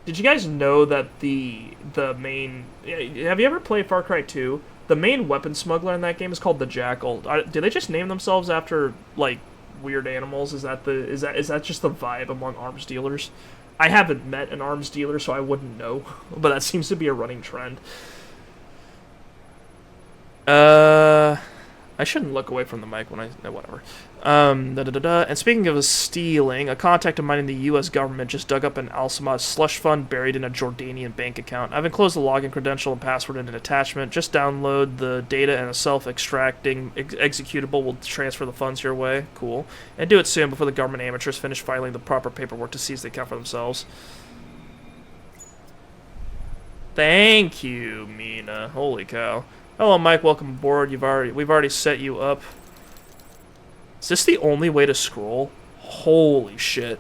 Did you guys know that the main... Have you ever played Far Cry 2? The main weapon smuggler in that game is called the Jackal. Do they just name themselves after like weird animals? Is that just the vibe among arms dealers? I haven't met an arms dealer, so I wouldn't know, but that seems to be a running trend. I shouldn't look away from the mic when whatever. And speaking of stealing, a contact of mine in the U.S. government just dug up an Al-Samad slush fund buried in a Jordanian bank account. I've enclosed the login credential and password in an attachment. Just download the data and a self-extracting executable will transfer the funds your way. Cool. And do it soon before the government amateurs finish filing the proper paperwork to seize the account for themselves. Thank you, Mina. Holy cow. Hello, Mike. Welcome aboard. We've already set you up. Is this the only way to scroll? Holy shit.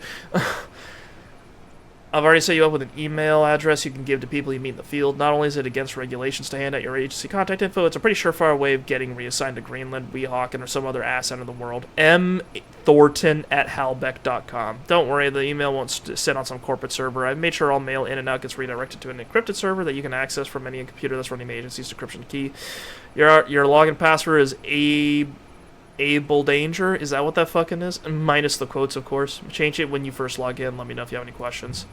I've already set you up with an email address you can give to people you meet in the field. Not only is it against regulations to hand out your agency contact info, it's a pretty surefire way of getting reassigned to Greenland, Weehawken, or some other ass end of the world. mthornton@halbeck.com. Don't worry, the email won't sit on some corporate server. I've made sure all mail in and out gets redirected to an encrypted server that you can access from any computer that's running the agency's decryption key. Your login password is Able Danger. Is that what that fucking is? Minus the quotes, of course. Change it when you first log in. Let me know if you have any questions.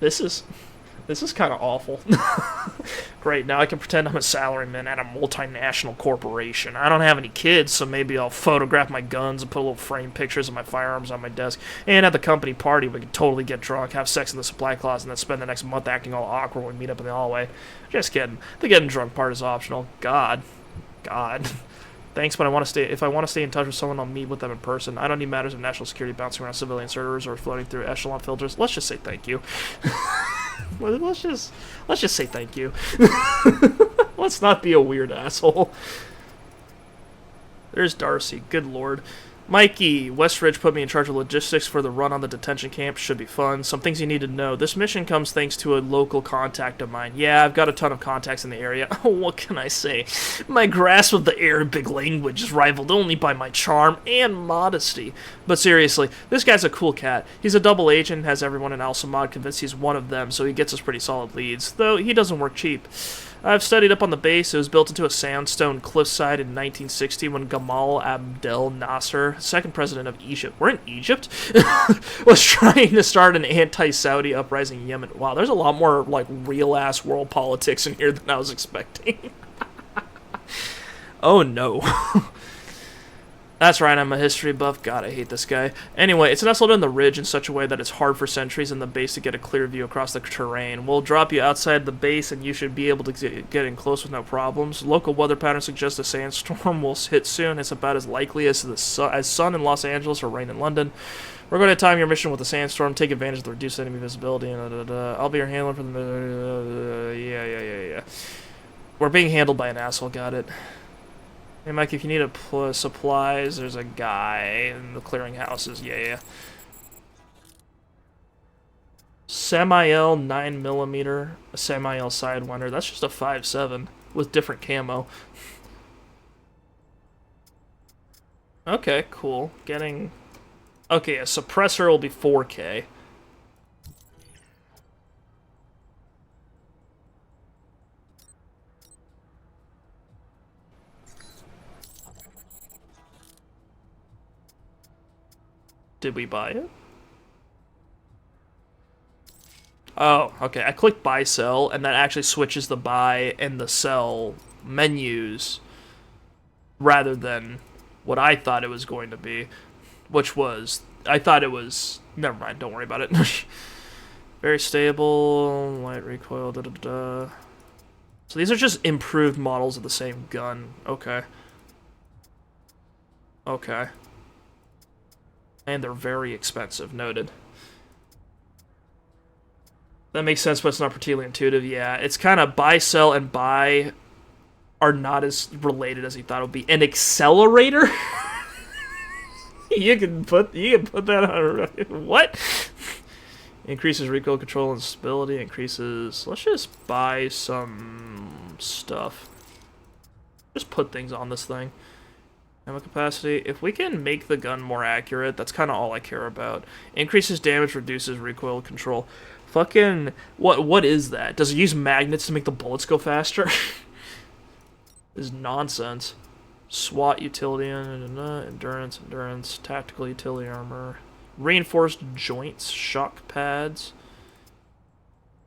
This is kind of awful. Great, now I can pretend I'm a salaryman at a multinational corporation. I don't have any kids, so maybe I'll photograph my guns and put little frame pictures of my firearms on my desk. And at the company party, we can totally get drunk, have sex in the supply closet, and then spend the next month acting all awkward when we meet up in the hallway. Just kidding. The getting drunk part is optional. God. Thanks, but if I want to stay in touch with someone, I'll meet with them in person. I don't need matters of national security bouncing around civilian servers or floating through echelon filters. Let's just say thank you. Let's just say thank you. Let's not be a weird asshole. There's Darcy. Good lord. Mikey, Westridge put me in charge of logistics for the run on the detention camp. Should be fun. Some things you need to know. This mission comes thanks to a local contact of mine. Yeah, I've got a ton of contacts in the area. What can I say? My grasp of the Arabic language is rivaled only by my charm and modesty. But seriously, this guy's a cool cat. He's a double agent and has everyone in Al-Samad convinced he's one of them, so he gets us pretty solid leads. Though he doesn't work cheap. I've studied up on the base. It was built into a sandstone cliffside in 1960 when Gamal Abdel Nasser, second president of Egypt, we're in Egypt, was trying to start an anti-Saudi uprising in Yemen. Wow, there's a lot more like real-ass world politics in here than I was expecting. Oh no. That's right, I'm a history buff. God, I hate this guy. Anyway, it's nestled in the ridge in such a way that it's hard for sentries in the base to get a clear view across the terrain. We'll drop you outside the base and you should be able to get in close with no problems. Local weather patterns suggest a sandstorm will hit soon. It's about as likely as sun in Los Angeles or rain in London. We're going to time your mission with a sandstorm. Take advantage of the reduced enemy visibility. I'll be your handler for the... Yeah. We're being handled by an asshole, got it. Hey, Mike, if you need supplies, there's a guy in the clearinghouses. Yeah. Samael 9mm, a Samael Sidewinder. That's just a 5.7 with different camo. Okay, cool. Okay, a suppressor will be 4K. Did we buy it? Oh, okay. I clicked buy sell, and that actually switches the buy and the sell menus rather than what I thought it was going to be, which was, I thought it was, never mind, don't worry about it. Very stable, light recoil, So these are just improved models of the same gun. Okay. And they're very expensive, noted. That makes sense, but it's not particularly intuitive. Yeah, it's kind of buy, sell, and buy are not as related as you thought it would be. An accelerator? you can put that on... What? Increases recoil control and stability. Increases... Let's just buy some stuff. Just put things on this thing. Ammo capacity. If we can make the gun more accurate, that's kind of all I care about. Increases damage, reduces recoil control. Fucking... What is that? Does it use magnets to make the bullets go faster? This is nonsense. SWAT utility, endurance, tactical utility armor. Reinforced joints, shock pads.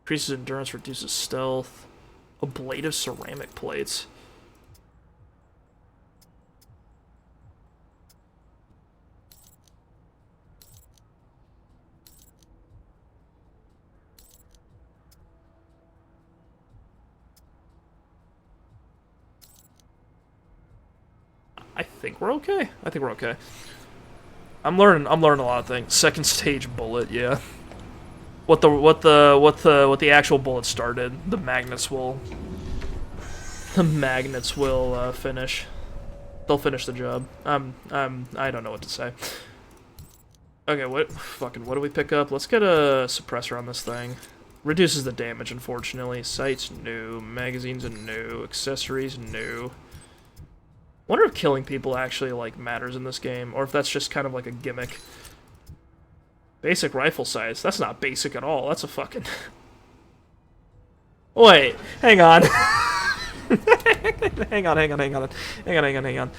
Increases endurance, reduces stealth. Ablative ceramic plates. I think we're okay. I'm learning a lot of things. Second stage bullet, yeah. What the actual bullet started, the magnets will finish. They'll finish the job. I don't know what to say. Okay, what do we pick up? Let's get a suppressor on this thing. Reduces the damage, unfortunately. Sights, new. Magazines, new. Accessories, new. Wonder if killing people actually, like, matters in this game, or if that's just kind of like a gimmick. Basic rifle size. That's not basic at all. That's a fucking... Wait, hang on. hang on.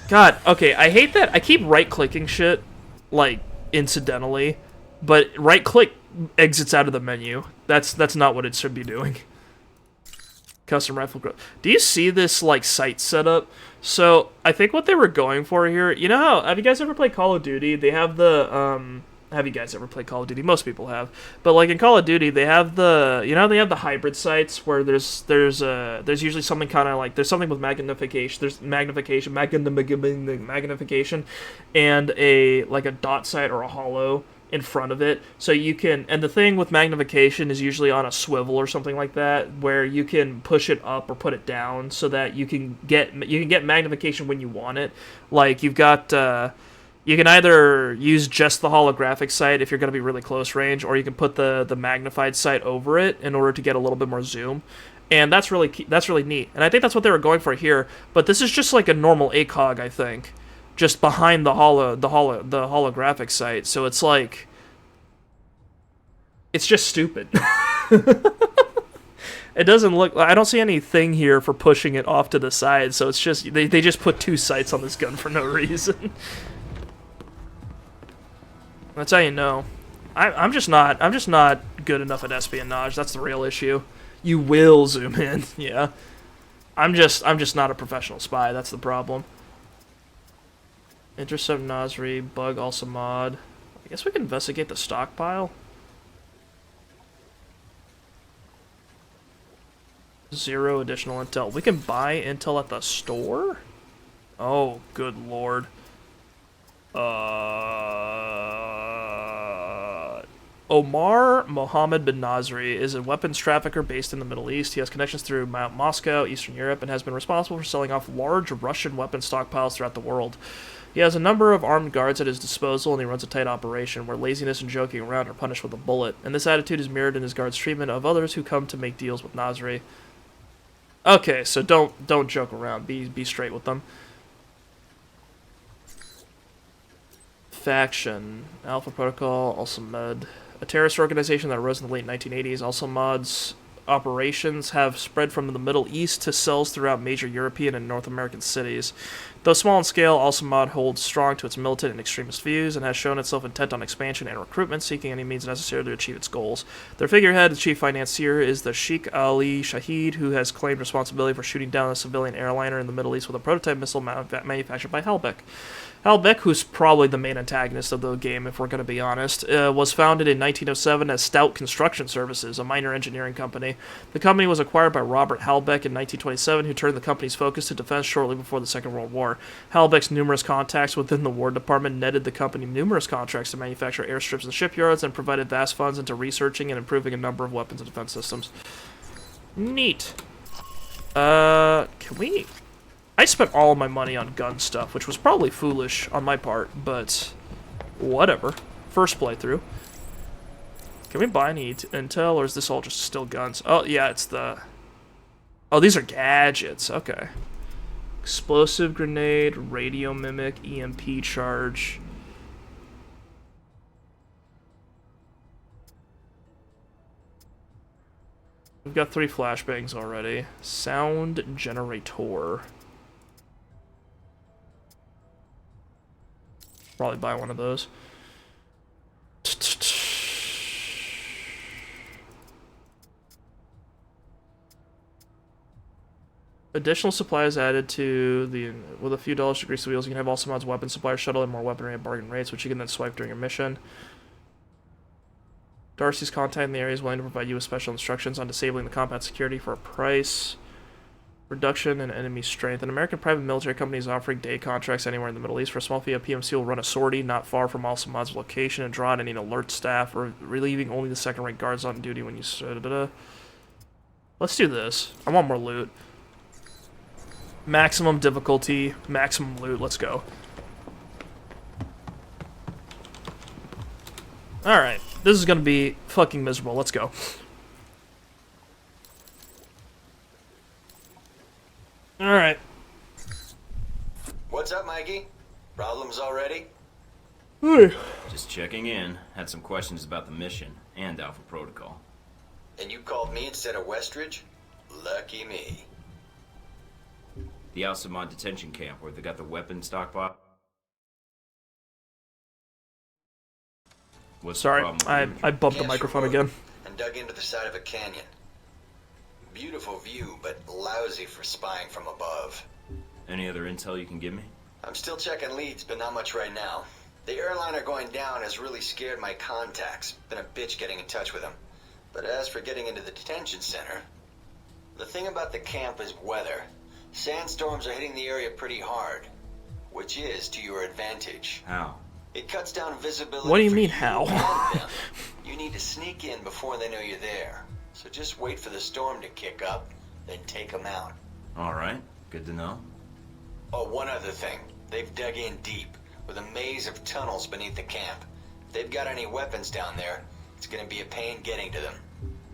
God, okay, I hate that. I keep right-clicking shit, like, incidentally, but right-click exits out of the menu. That's not what it should be doing. Custom rifle growth. Do you see this, like, sight setup? So, I think what they were going for here... You know how... Have you guys ever played Call of Duty? They have the, Have you guys ever played Call of Duty? Most people have. But, like, in Call of Duty, they have the... You know, they have the hybrid sights where there's usually something kind of like... There's something with magnification. There's magnification, and a dot sight or a hollow in front of it, so you can, and the thing with magnification is usually on a swivel or something like that, where you can push it up or put it down so that you can get magnification when you want it. Like, you've got, you can either use just the holographic sight if you're going to be really close range, or you can put the magnified sight over it in order to get a little bit more zoom. And that's really neat. And I think that's what they were going for here, but this is just like a normal ACOG, I think. Just behind the holographic sight, so it's like, it's just stupid. It doesn't look... I don't see anything here for pushing it off to the side, so it's just... They just put 2 sights on this gun for no reason. That's how you know. I'm just not good enough at espionage. That's the real issue. You will zoom in, yeah. I'm just not a professional spy. That's the problem. Intercept Nasri, bug also mod. I guess we can investigate the stockpile. 0 additional intel. We can buy intel at the store? Oh, good lord. Omar Mohammed bin Nasri is a weapons trafficker based in the Middle East. He has connections through Moscow, Eastern Europe, and has been responsible for selling off large Russian weapon stockpiles throughout the world. He has a number of armed guards at his disposal, and he runs a tight operation where laziness and joking around are punished with a bullet. And this attitude is mirrored in his guards' treatment of others who come to make deals with Nasri. Okay, so don't joke around. Be straight with them. Faction. Alpha Protocol, also Med. A terrorist organization that arose in the late 1980s. Also Mod's operations have spread from the Middle East to cells throughout major European and North American cities. Though small in scale, Al-Samad holds strong to its militant and extremist views and has shown itself intent on expansion and recruitment, seeking any means necessary to achieve its goals. Their figurehead and chief financier is the Sheikh Ali Shahid, who has claimed responsibility for shooting down a civilian airliner in the Middle East with a prototype missile manufactured by Halbeck. Halbeck, who's probably the main antagonist of the game, if we're going to be honest, was founded in 1907 as Stout Construction Services, a minor engineering company. The company was acquired by Robert Halbeck in 1927, who turned the company's focus to defense shortly before the Second World War. Halbeck's numerous contacts within the War Department netted the company numerous contracts to manufacture airstrips and shipyards and provided vast funds into researching and improving a number of weapons and defense systems. Neat. Can we... I spent all my money on gun stuff, which was probably foolish on my part, but whatever. First playthrough. Can we buy any intel, or is this all just still guns? Oh, yeah, it's the... Oh, these are gadgets. Okay. Explosive grenade, radio mimic, EMP charge. We've got 3 flashbangs already. Sound generator. Probably buy one of those. Additional supplies added to the... With a few dollars to grease the wheels, you can have also mods weapon supplier shuttle and more weaponry at bargain rates, which you can then swipe during your mission. Darcy's contact in the area is willing to provide you with special instructions on disabling the combat security for a price. Reduction in enemy strength. An American private military company is offering day contracts anywhere in the Middle East. For a small fee, a PMC will run a sortie not far from Al-Samad's location and draw out any alert staff, or relieving only the second-rank guards on duty when you... Let's do this. I want more loot. Maximum difficulty, maximum loot. Let's go. Alright. This is gonna be fucking miserable. Let's go. Alright. What's up, Mikey? Problems already? Just checking in. Had some questions about the mission and Alpha Protocol. And you called me instead of Westridge? Lucky me. The Al-Samad detention camp where they got the weapon stockpile. What's Sorry, the problem? I bumped the microphone again. And dug into the side of a canyon. Beautiful view, but lousy for spying from above. Any other intel you can give me? I'm still checking leads, but not much right now. The airliner going down has really scared my contacts. Been a bitch getting in touch with them. But as for getting into the detention center, the thing about the camp is weather. Sandstorms are hitting the area pretty hard, which is to your advantage. How? It cuts down visibility. What do you mean, how? You need to sneak in before they know you're there. So just wait for the storm to kick up, then take them out. Alright, good to know. Oh, one other thing. They've dug in deep, with a maze of tunnels beneath the camp. If they've got any weapons down there, it's gonna be a pain getting to them.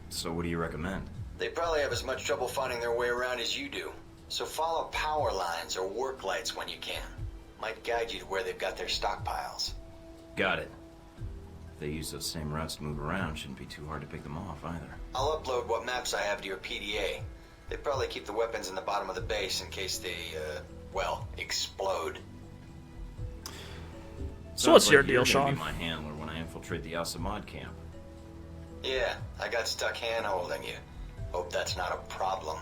So what do you recommend? They probably have as much trouble finding their way around as you do. So follow power lines or work lights when you can. Might guide you to where they've got their stockpiles. Got it. they use those same routes to move around, shouldn't be too hard to pick them off either. I'll upload what maps I have to your PDA. They probably keep the weapons in the bottom of the base in case they, well, explode. So what's Sounds your like deal, you're gonna Sean? be my handler when I infiltrate the Al-Samad camp. Yeah, I got stuck hand-holding you. Hope that's not a problem.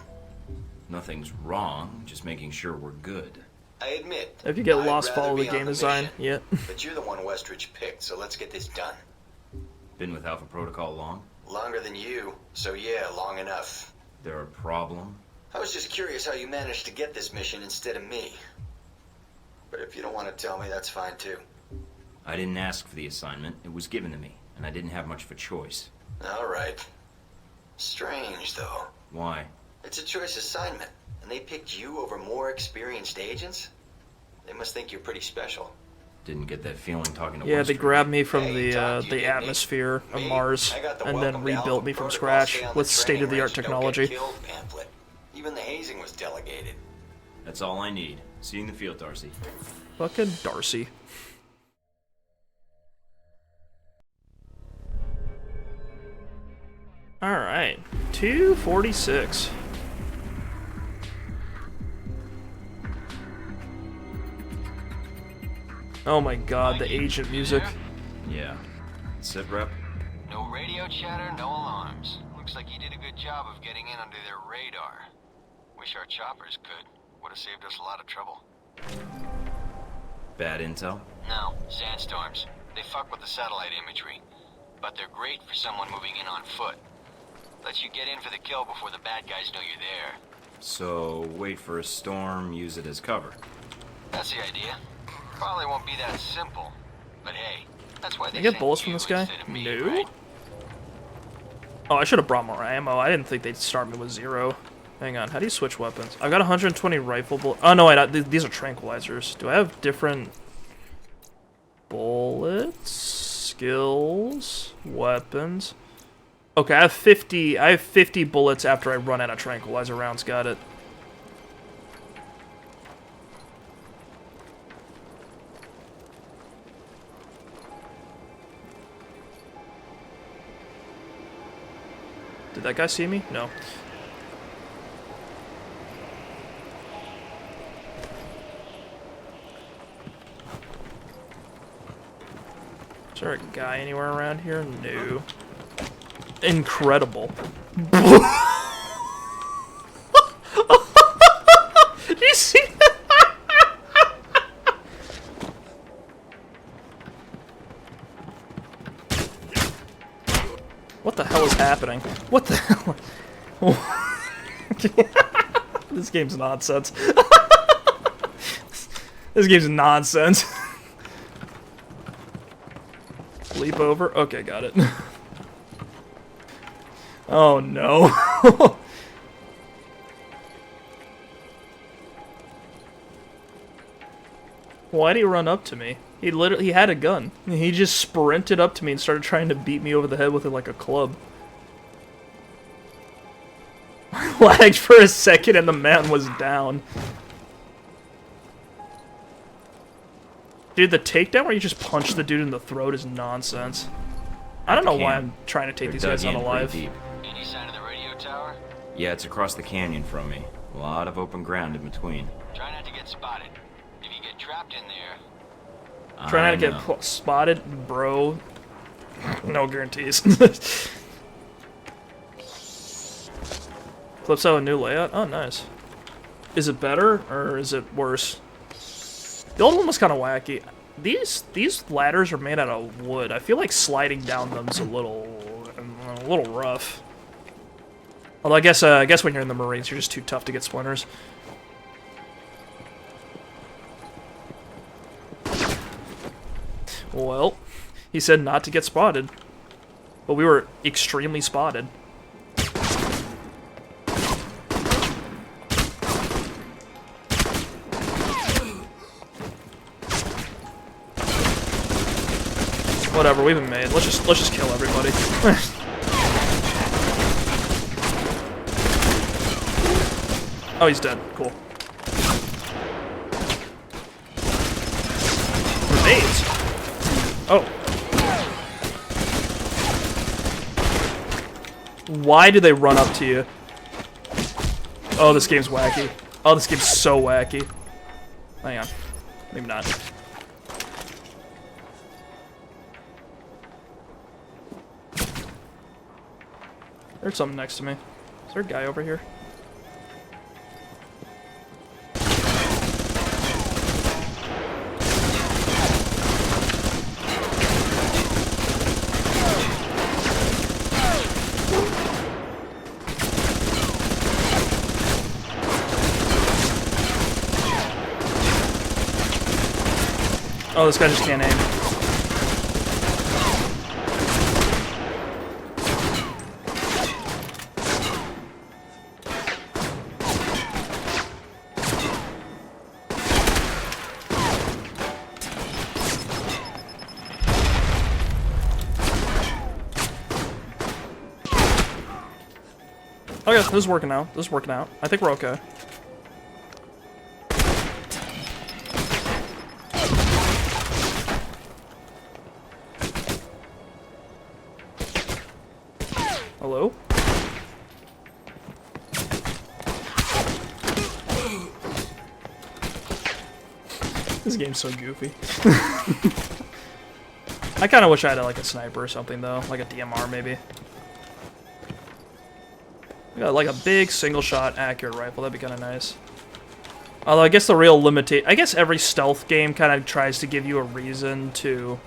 Nothing's wrong, just making sure we're good. I admit. If you get I'd lost, rather follow be the on game design. mission, Yep. But you're the one Westridge picked, so let's get this done. Been with Alpha Protocol long? Longer than you, so yeah, long enough. There a problem? I was just curious how you managed to get this mission instead of me. But if you don't want to tell me, that's fine too. I didn't ask for the assignment, it was given to me, and I didn't have much of a choice. Alright. Strange, though. Why? It's a choice assignment, and they picked you over more experienced agents? They must think you're pretty special. Didn't get that feeling talking to Yeah, they Westridge. grabbed me from Hey, talk to you, the didn't he? atmosphere of Me? Mars I got the and then welcome to rebuilt Alpha me from Protocol scratch stay on the with training state-of-the-art range, don't technology. get killed pamphlet. Even the hazing was delegated. That's all I need. See you in the field, Darcy. Fucking Darcy. Alright, 246. Oh my god, the agent music. Yeah. Sit rep? No radio chatter, no alarms. Looks like you did a good job of getting in under their radar. Wish our choppers could. Would have saved us a lot of trouble. Bad intel? No, sandstorms. They fuck with the satellite imagery. But they're great for someone moving in on foot. Lets you get in for the kill before the bad guys know you're there. So, wait for a storm, use it as cover. That's the idea. Probably won't be that simple. But hey, that's why they Can I get sent bullets from you this guy? instead of me, No. right? Oh, I should have brought more ammo. I didn't think they'd start me with 0. Hang on, how do you switch weapons? I've got 120 rifle bullets. Oh no, these are tranquilizers. Do I have different bullets, skills, weapons? Okay, I have 50. I have 50 bullets after I run out of tranquilizer rounds. Got it. Did that guy see me? No. Is there a guy anywhere around here? No. Incredible. Did you see that? What the hell is happening? What the hell? This game's nonsense. This game's nonsense. Leap over? Okay, got it. Oh no. Why'd he run up to me? He had a gun. He just sprinted up to me and started trying to beat me over the head with it like a club. I lagged for a second and the man was down. Dude, the takedown where you just punch the dude in the throat is nonsense. I don't know why I'm trying to take these guys out alive. Any sign of the radio tower? Yeah, it's across the canyon from me. A lot of open ground in between. Try not to get spotted. If you get trapped in there... Try not to get spotted, bro. No guarantees. Flips out a new layout? Oh, nice. Is it better, or is it worse? The old one was kind of wacky. These ladders are made out of wood. I feel like sliding down them's a little rough. Although I guess when you're in the Marines, you're just too tough to get splinters. Well, he said not to get spotted, but we were extremely spotted. Whatever, we've been made. Let's just kill everybody. Oh, he's dead. Cool. Grenades. Oh. Why do they run up to you? Oh, this game's wacky. Oh, this game's so wacky. Hang on. Maybe not. There's something next to me. Is there a guy over here? Oh, this guy just can't aim. Okay, this is working out. This is working out. I think we're okay. Hello? This game's so goofy. I kind of wish I had like a sniper or something though, like a DMR maybe. I got like a big single shot accurate rifle, that'd be kind of nice. Although I guess the real I guess every stealth game kind of tries to give you a reason to...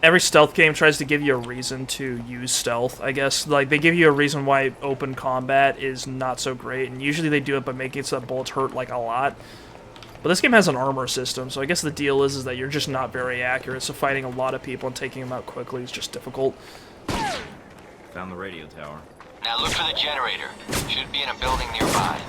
Every stealth game tries to give you a reason to use stealth, I guess. Like, they give you a reason why open combat is not so great, and usually they do it by making it so that bullets hurt, like, a lot. But this game has an armor system, so I guess the deal is that you're just not very accurate, so fighting a lot of people and taking them out quickly is just difficult. Found the radio tower. Now look for the generator. Should be in a building nearby.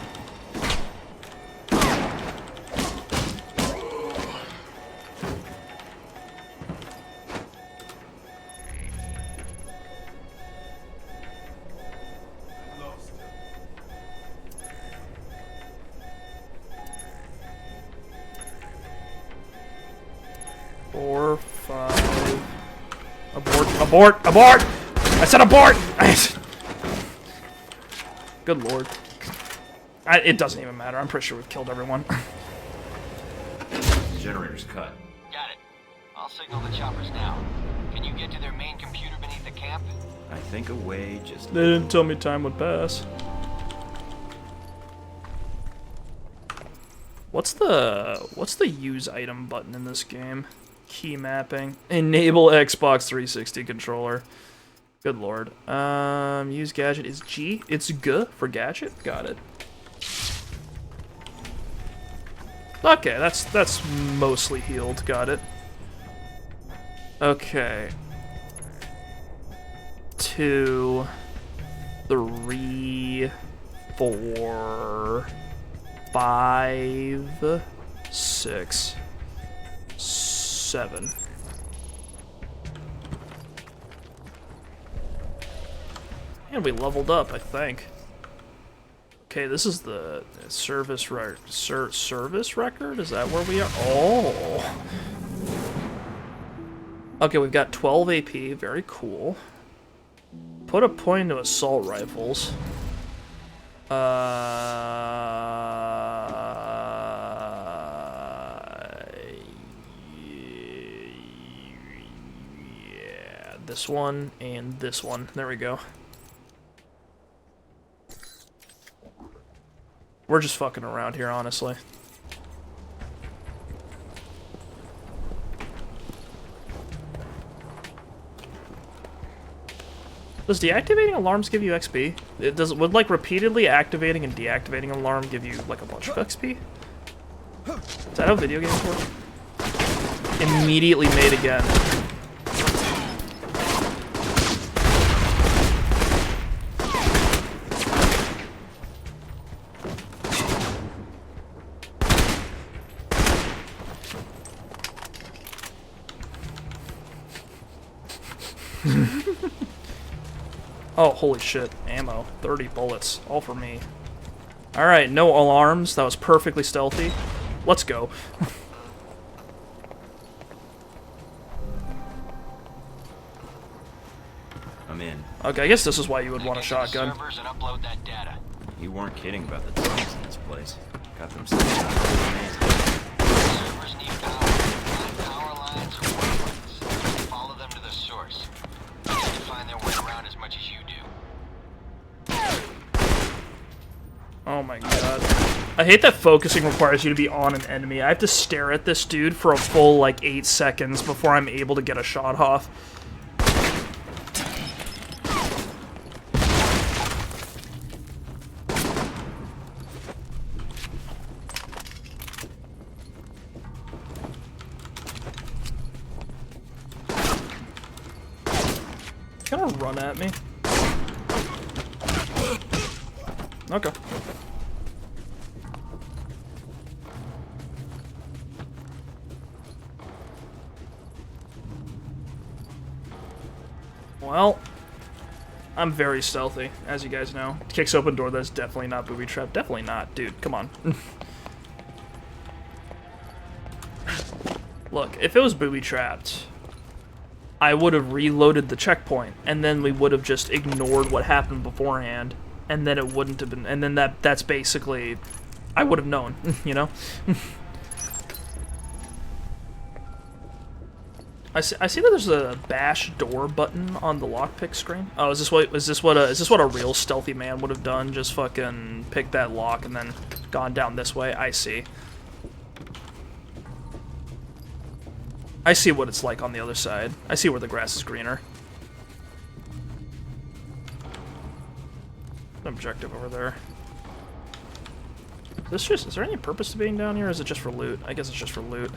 Four, five... Abort, abort, abort! I said abort! Good lord. It doesn't even matter. I'm pretty sure we've killed everyone. Generator's cut. Got it. I'll signal the choppers now. Can you get to their main computer beneath the camp? I think a way just... They didn't tell me time would pass. What's the use item button in this game? Key mapping. Enable Xbox 360 controller. Good lord. Use gadget is G. It's G for gadget. Got it. Okay, that's mostly healed. Got it. Okay. 2, 3, 4, 5, 6, 7. And we leveled up, I think. Okay, this is the service service record? Is that where we are? Oh. Okay, we've got 12 AP. Very cool. Put a point into assault rifles. Yeah, this one and this one. There we go. We're just fucking around here, honestly. Does deactivating alarms give you XP? Would like repeatedly activating and deactivating an alarm give you like a bunch of XP? Is that how video games work? Immediately made again. Oh, holy shit. Ammo. 30 bullets. All for me. Alright, no alarms. That was perfectly stealthy. Let's go. A I'm in. Okay, I guess this is why you would want a Connect to the shotgun. servers and upload that data. You weren't kidding about the dogs in this place. Got them set up. Servers need power. Find power lines or wires. Follow them to the source. They need to find their way around as much as you do. Oh my god. I hate that focusing requires you to be on an enemy. I have to stare at this dude for a full, like, 8 seconds before I'm able to get a shot off. Gonna run at me. Okay. Well, I'm very stealthy, as you guys know. Kicks open door, that's definitely not booby trap. Definitely not. Dude, come on. Look, if it was booby trapped, I would have reloaded the checkpoint, and then we would have just ignored what happened beforehand, and then it wouldn't have been, and then that's basically, I would have known, you know? I see that there's a bash door button on the lockpick screen. Oh, is this what a real stealthy man would have done? Just fucking picked that lock and then gone down this way? I see. I see what it's like on the other side. I see where the grass is greener. Objective over there. Is there any purpose to being down here, or is it just for loot? I guess it's just for loot.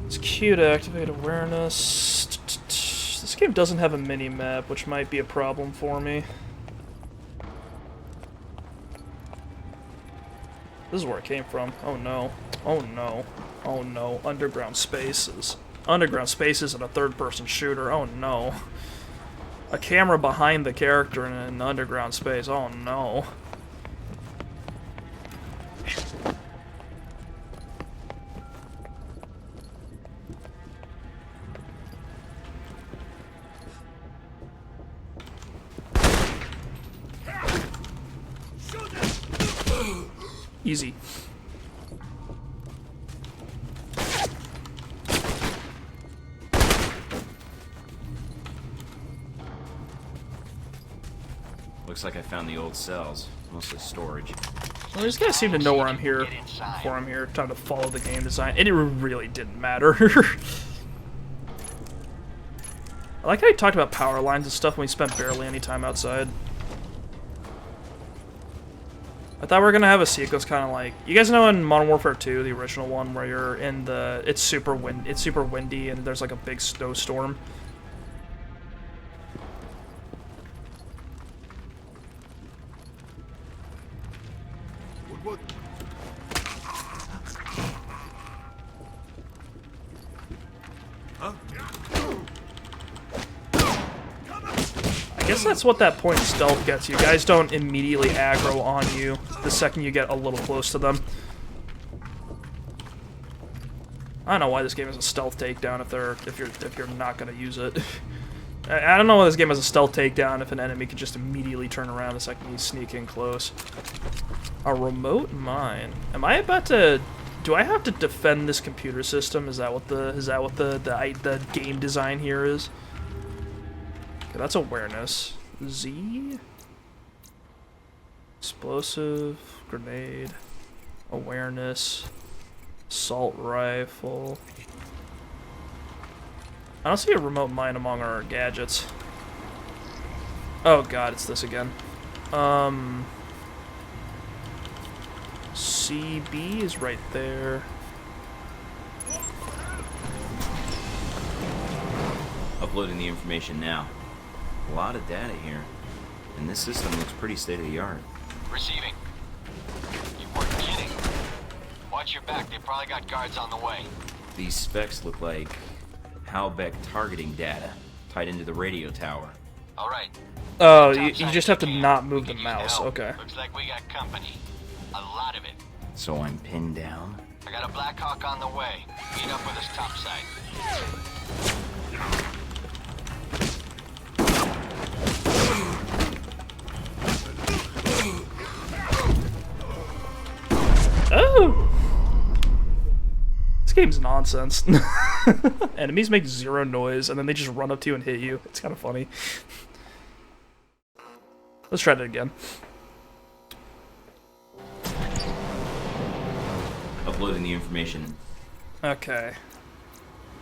It's Q to activate awareness. This game doesn't have a mini-map, which might be a problem for me. This is where it came from. Oh no. Oh no. Oh no. Underground spaces. Underground spaces in a third-person shooter. Oh no. A camera behind the character in an underground space. Oh no. Easy. Looks like I found the old cells. Mostly storage. Well, these guys seem to know where I'm here before I'm here. Time to follow the game design. It really didn't matter. I like how he talked about power lines and stuff when we spent barely any time outside. I thought we were gonna have a sequence kind of like, you guys know in Modern Warfare 2, the original one, where you're in the it's super windy and there's like a big snowstorm. What? Huh? I guess that's what that point of stealth gets you. Guys don't immediately aggro on you the second you get a little close to them. I don't know why this game has a stealth takedown if you're not gonna use it. I don't know why this game has a stealth takedown if an enemy can just immediately turn around the second you sneak in close. A remote mine. Am I about to? Do I have to defend this computer system? Is that what the game design here is? Okay, that's awareness. Z. Explosive grenade. Awareness. Assault rifle. I don't see a remote mine among our gadgets. Oh god, it's this again. CB is right there. Uploading the information now. A lot of data here. And this system looks pretty state-of-the-art. Receiving. You weren't kidding. Watch your back, they probably got guards on the way. These specs look like Halbeck targeting data tied into the radio tower. Alright. Oh, you just have to not move the mouse. Okay. Looks like we got company. A lot of it. So I'm pinned down? I got a Black Hawk on the way. Meet up with us topside. Oh! This game's nonsense. Enemies make zero noise, and then they just run up to you and hit you. It's kind of funny. Let's try that again. Uploading the information. Okay.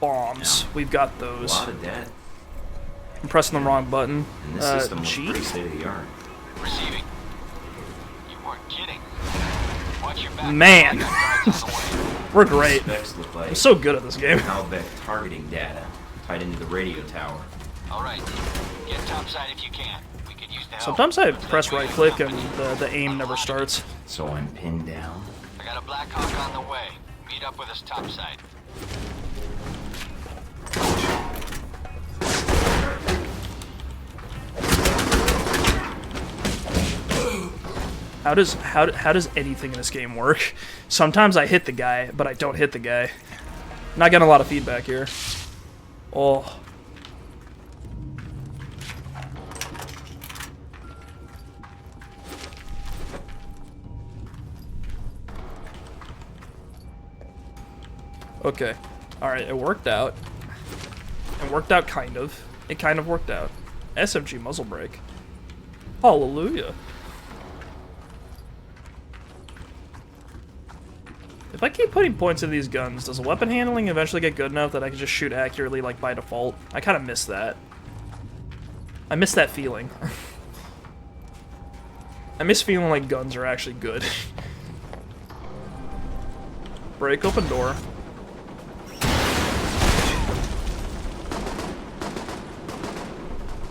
Bombs. We've got A those. lot of dead. I'm pressing the wrong button. And this system was G? pretty state of the art. Receiving. You weren't kidding. Watch your back. Man. I got guards on the way. We're great. Specs look like I'm so good at this game. Halbeck targeting data tied into the radio tower. All right. Get topside if you can. We could use the help. Sometimes I Looks like press we right have click company. and the aim never starts. So I'm pinned down. I got a Black Hawk on the way. Meet up with us topside. How does anything in this game work? Sometimes I hit the guy, but I don't hit the guy. Not getting a lot of feedback here. Oh. Okay. Alright, it worked out. It worked out kind of. It kind of worked out. SMG muzzle brake. Hallelujah. If I keep putting points in these guns, does the weapon handling eventually get good enough that I can just shoot accurately, like, by default? I kind of miss that. I miss that feeling. I miss feeling like guns are actually good. Break open door.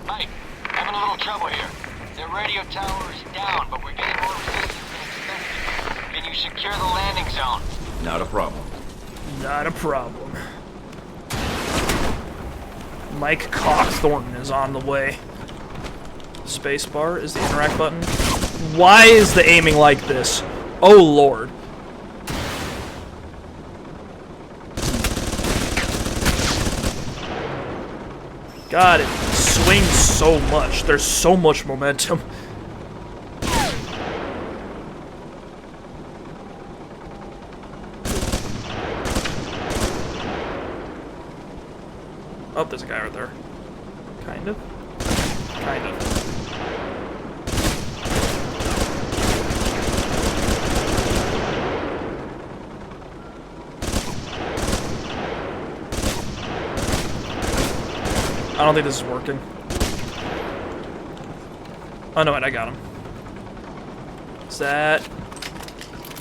Mike, having a little trouble here. Their radio tower is down, but we're getting more resistance than expected. Can you secure the landing zone? Not a problem. Not a problem. Mike Cockthornton is on the way. Spacebar is the interact button. Why is the aiming like this? Oh lord. God, it swings so much. There's so much momentum. Oh, there's a guy right there. Kind of. Kind of. I don't think this is working. Oh no, wait, I got him. Is that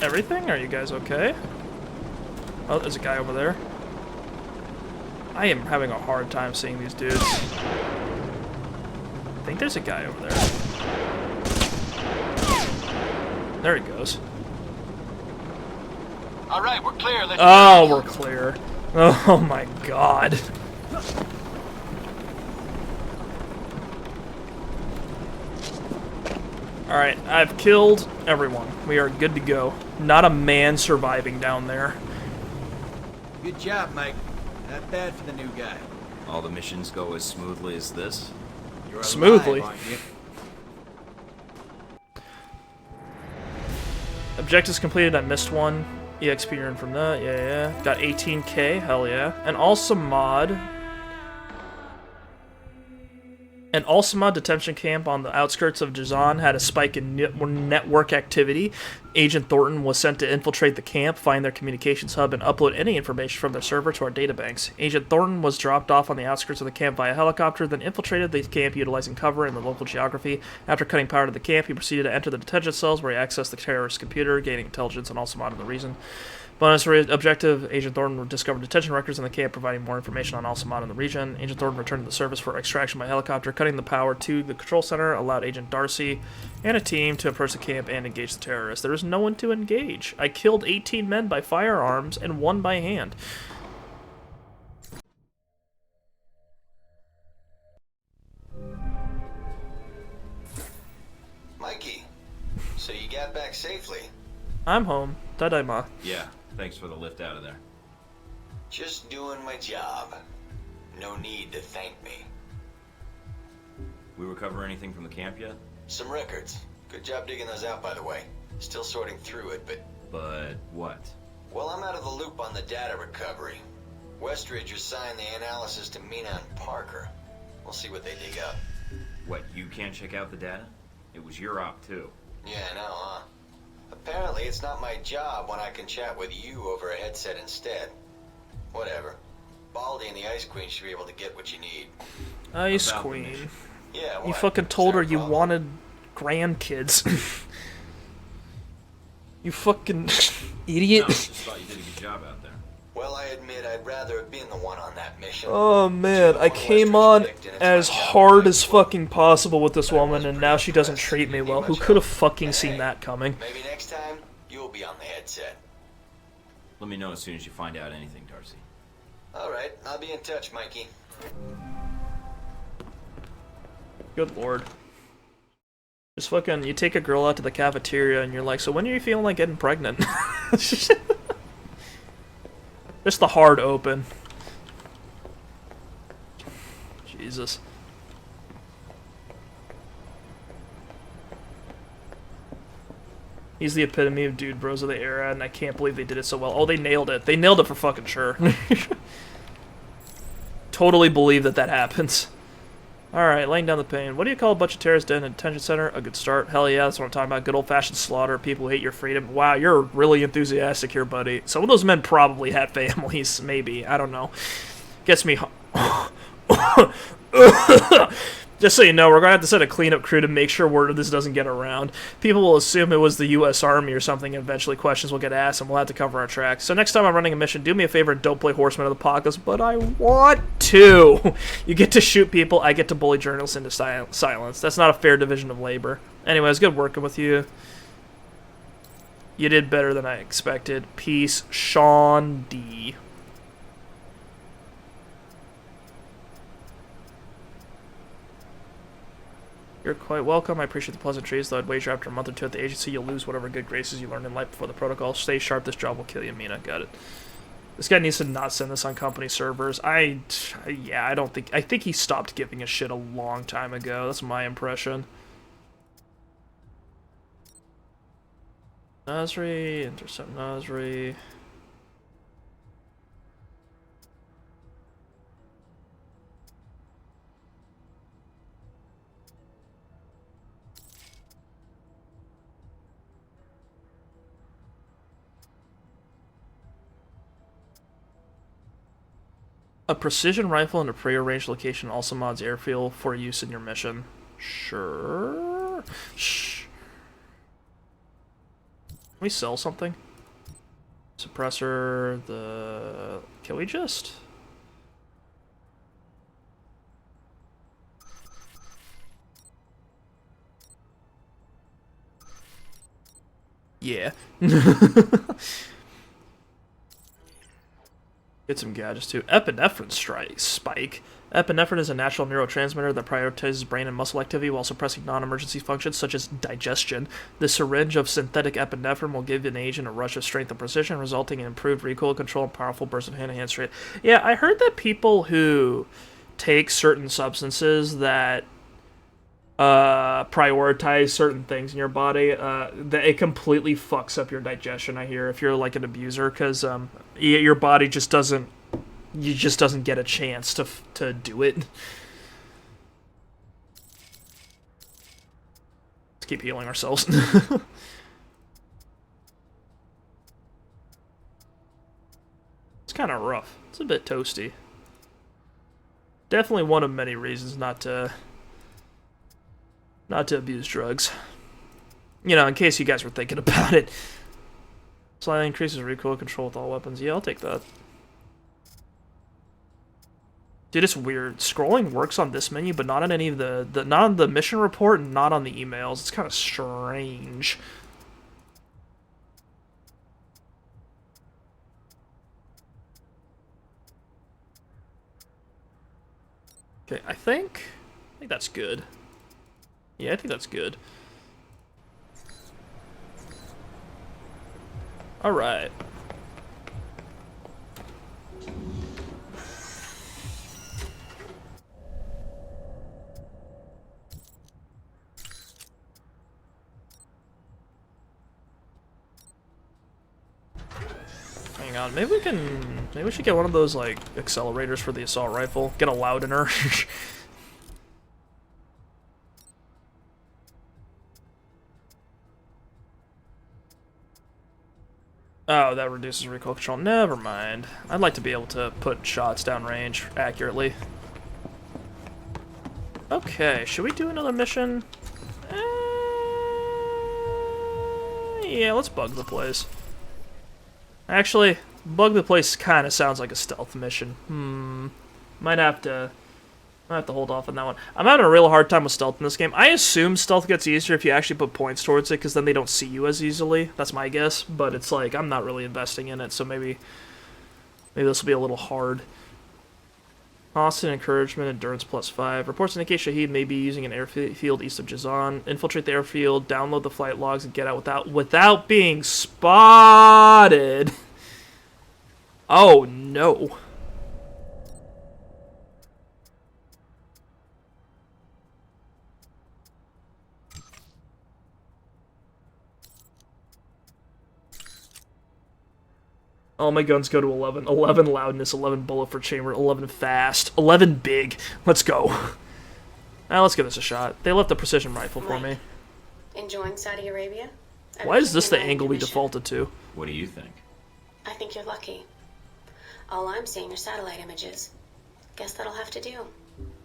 everything? Are you guys okay? Oh, there's a guy over there. I am having a hard time seeing these dudes. I think there's a guy over there. There he goes. All right, we're clear. Let's Oh, we're clear. Oh my god. Alright, I've killed everyone. We are good to go. Not a man surviving down there. Good job, Mike. Not bad for the new guy. All the missions go as smoothly as this? You're Smoothly. alive, aren't you? Objectives completed, I missed one. EXP earned from that, yeah. Got 18k, hell yeah. An Alsamad detention camp on the outskirts of Jazan had a spike in network activity. Agent Thornton was sent to infiltrate the camp, find their communications hub, and upload any information from their server to our databanks. Agent Thornton was dropped off on the outskirts of the camp via helicopter, then infiltrated the camp utilizing cover in the local geography. After cutting power to the camp, he proceeded to enter the detention cells where he accessed the terrorist computer, gaining intelligence on Alsamad and the region. Bonus objective, Agent Thornton discovered detention records in the camp providing more information on Alsamad in the region. Agent Thornton returned to the service for extraction by helicopter. Cutting the power to the control center allowed Agent Darcy and a team to approach the camp and engage the terrorists. There is no one to engage. I killed 18 men by firearms and 1 by hand. Mikey, so you got back safely? I'm home. Tadaima. Yeah, thanks for the lift out of there. Just doing my job. No need to thank me. We recover anything from the camp yet? Some records. Good job digging those out, by the way. Still sorting through it, but But what? Well, I'm out of the loop on the data recovery. Westridge assigned the analysis to Mina and Parker. We'll see what they dig up. What, you can't check out the data? It was your op, too. Yeah, I know, huh? Apparently it's not my job when I can chat with you over a headset instead. Whatever. Baldy and the Ice Queen should be able to get what you need. Ice Queen. Yeah, what? You fucking told her you wanted grandkids. You fucking idiot. No, just thought you did a good job out there. Well, I admit I'd rather have been the one on that mission. Oh man, I came on as hard as fucking possible with this woman, and now she doesn't treat me well. Who could have fucking seen that coming? Maybe next time, you'll be on the headset. Let me know as soon as you find out anything, Darcy. Alright, I'll be in touch, Mikey. Good lord. Just fucking, you take a girl out to the cafeteria and you're like, so when are you feeling like getting pregnant? Just the hard open. Jesus. He's the epitome of dude bros of the era, and I can't believe they did it so well. Oh, they nailed it. They nailed it for fucking sure. Totally believe that that happens. Alright, laying down the pain. What do you call a bunch of terrorists dead in a detention center? A good start. Hell yeah, that's what I'm talking about. Good old-fashioned slaughter. People who hate your freedom. Wow, you're really enthusiastic here, buddy. Some of those men probably had families. Maybe. I don't know. Gets me... Just so you know, we're going to have to send a cleanup crew to make sure word of this doesn't get around. People will assume it was the U.S. Army or something, and eventually questions will get asked, and we'll have to cover our tracks. So next time I'm running a mission, do me a favor and don't play Horseman of the Apocalypse, but I want to! You get to shoot people, I get to bully journalists into silence. That's not a fair division of labor. Anyways, good working with you. You did better than I expected. Peace, Sean D. You're quite welcome. I appreciate the pleasantries, though I'd wager after a month or two at the agency you'll lose whatever good graces you learned in life before the protocol. Stay sharp, this job will kill you, Mina. Got it. This guy needs to not send this on company servers. I think he stopped giving a shit a long time ago. That's my impression. Nasri, intercept Nasri. A precision rifle in a prearranged location also mods airfield for use in your mission. Sure. Shh. Can we sell something? Suppressor, the... Can we just... Yeah. Get some gadgets too. Epinephrine spike. Epinephrine is a natural neurotransmitter that prioritizes brain and muscle activity while suppressing non-emergency functions such as digestion. The syringe of synthetic epinephrine will give an agent a rush of strength and precision, resulting in improved recoil control and powerful bursts of hand-to-hand strength. Yeah, I heard that people who take certain substances that prioritize certain things in your body, that it completely fucks up your digestion, I hear, if you're like an abuser, because your body just doesn't get a chance to do it. Let's keep healing ourselves. It's kind of rough. It's a bit toasty. Definitely one of many reasons not to abuse drugs. You know, in case you guys were thinking about it. Slightly increases recoil control with all weapons. Yeah, I'll take that. Dude, it's weird. Scrolling works on this menu, but not on any of not on the mission report and not on the emails. It's kind of strange. Okay, I think that's good. Yeah, I think that's good. Alright. Hang on, maybe we should get one of those, like, accelerators for the assault rifle. Get a loudener. Oh, that reduces recoil control. Never mind. I'd like to be able to put shots downrange accurately. Okay, should we do another mission? Yeah, let's bug the place. Actually, bug the place kind of sounds like a stealth mission. Might have to hold off on that one. I'm having a real hard time with stealth in this game. I assume stealth gets easier if you actually put points towards it, because then they don't see you as easily. That's my guess, but it's like, I'm not really investing in it, so maybe this will be a little hard. Austin, encouragement, endurance +5. Reports indicate Shaheed may be using an airfield east of Jazan. Infiltrate the airfield, download the flight logs, and get out without being spotted. Oh, no. All my guns go to 11. 11 loudness, 11 bullet for chamber, 11 fast, 11 big. Let's go. Now let's give this a shot. They left the precision rifle for me. Enjoying Saudi Arabia? Why is this the angle we defaulted to? What do you think? I think you're lucky. All I'm seeing are satellite images. Guess that'll have to do.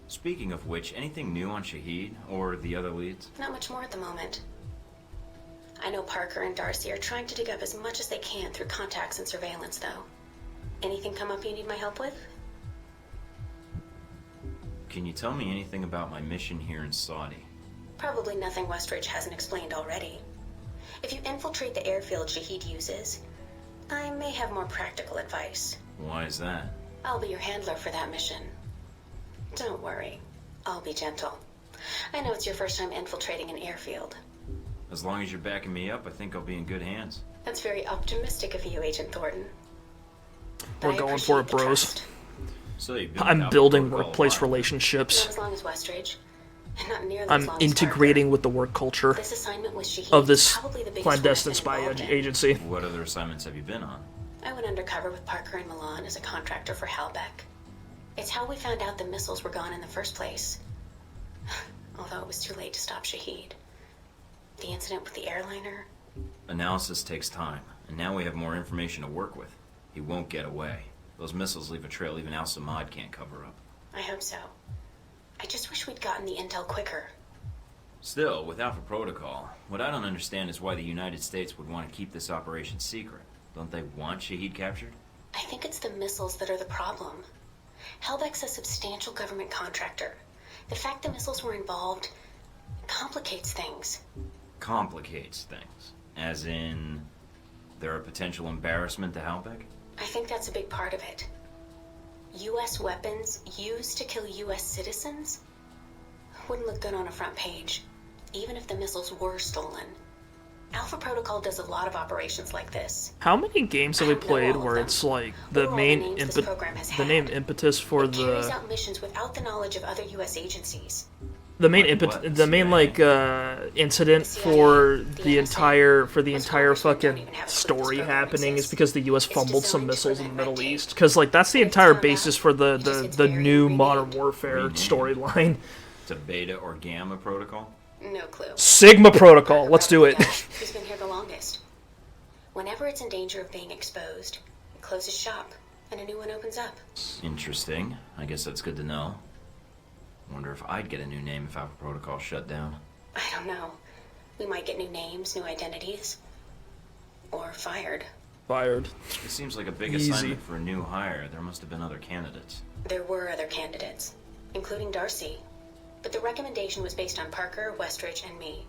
Speaking of which, anything new on Shaheed or the other leads? Not much more at the moment. I know Parker and Darcy are trying to dig up as much as they can through contacts and surveillance, though. Anything come up you need my help with? Can you tell me anything about my mission here in Saudi? Probably nothing Westridge hasn't explained already. If you infiltrate the airfield Shaheed uses, I may have more practical advice. Why is that? I'll be your handler for that mission. Don't worry. I'll be gentle. I know it's your first time infiltrating an airfield. As long as you're backing me up, I think I'll be in good hands. That's very optimistic of you, Agent Thornton. We're going for it, bros. So I'm building workplace relationships. Not as long as Westridge. And not nearly I'm as long integrating with the work culture this assignment with Shaheed of this probably the biggest clandestine one I've spy been involved in. agency. What other assignments have you been on? I went undercover with Parker in Milan as a contractor for Halbeck. It's how we found out the missiles were gone in the first place. Although it was too late to stop Shaheed. The incident with the airliner. Analysis takes time, and now we have more information to work with. He won't get away. Those missiles leave a trail even Al-Samad can't cover up. I hope so. I just wish we'd gotten the intel quicker. Still, with Alpha Protocol, what I don't understand is why the United States would want to keep this operation secret. Don't they want Shaheed captured? I think it's the missiles that are the problem. Halbeck's a substantial government contractor. The fact the missiles were involved complicates things. Complicates things. As in, they're a potential embarrassment to Halbeck? I think that's a big part of it. U.S. weapons used to kill U.S. citizens wouldn't look good on a front page, even if the missiles were stolen. Alpha Protocol does a lot of operations like this. How many games have we played where it's like the main impetus for it carries out missions without the knowledge of other U.S. agencies. The main incident for the entire fucking story happening is because the U.S. fumbled some missiles in the Middle East. Because like that's the entire basis for the new Modern Warfare storyline. To Beta or Gamma Protocol? No clue. Sigma Protocol. Let's do it. Who's been here the longest? Whenever it's in danger of being exposed, it closes shop and a new one opens up. Interesting. I guess that's good to know. Wonder if I'd get a new name if Alpha Protocol shut down. I don't know. We might get new names, new identities. Or fired. Fired. It seems like a big Easy. assignment for a new hire. There must have been other candidates. There were other candidates, including Darcy. But the recommendation was based on Parker, Westridge, and me.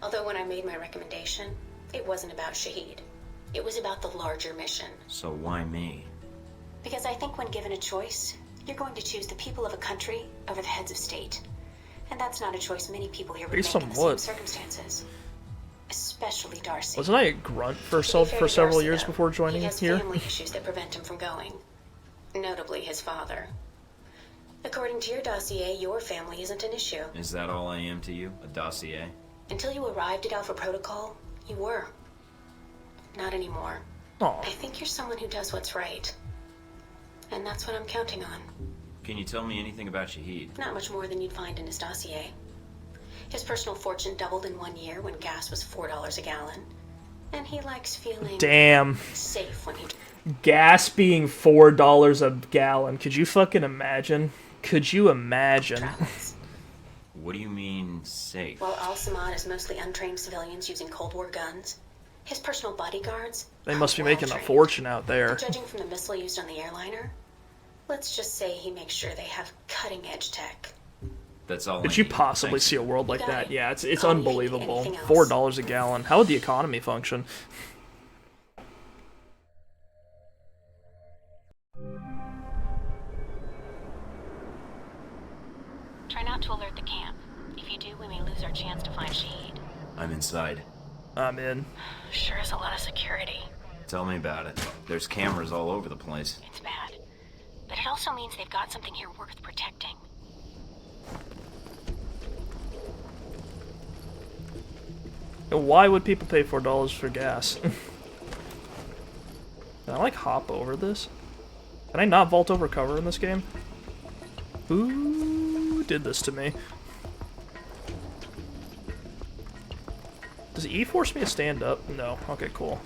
Although when I made my recommendation, it wasn't about Shaheed. It was about the larger mission. So why me? Because I think when given a choice, you're going to choose the people of a country over the heads of state. And that's not a choice many people here would make in the same circumstances. Especially Darcy. Wasn't I a grunt for several years before joining he has here? family issues that prevent him from going. Notably his father. According to your dossier, your family isn't an issue. Is that all I am to you? A dossier? Until you arrived at Alpha Protocol, you were. Not anymore. Aw. I think you're someone who does what's right. And that's what I'm counting on. Can you tell me anything about Shahid? Not much more than you'd find in his dossier. His personal fortune doubled in 1 year when gas was $4 a gallon. And he likes feeling Damn. safe when he... Gas being $4 a gallon. Could you fucking imagine? Could you imagine? travels. What do you mean, safe? While Al-Samad is mostly untrained civilians using Cold War guns, his personal bodyguards... They must be are making a well-trained. fortune out there. And judging from the missile used on the airliner, let's just say he makes sure they have cutting-edge tech. That's all. Could you possibly see a world like got that? it. Yeah, it's Call me unbelievable. anything else. $4 a gallon. How would the economy function? Try not to alert the camp. If you do, we may lose our chance to find Shahid. I'm inside. I'm in. Sure is a lot of security. Tell me about it. There's cameras all over the place. It's bad. But it also means they've got something here worth protecting. Why would people pay $4 for gas? Can I, like, hop over this? Can I not vault over cover in this game? Who did this to me? Does E force me to stand up? No. Okay, cool.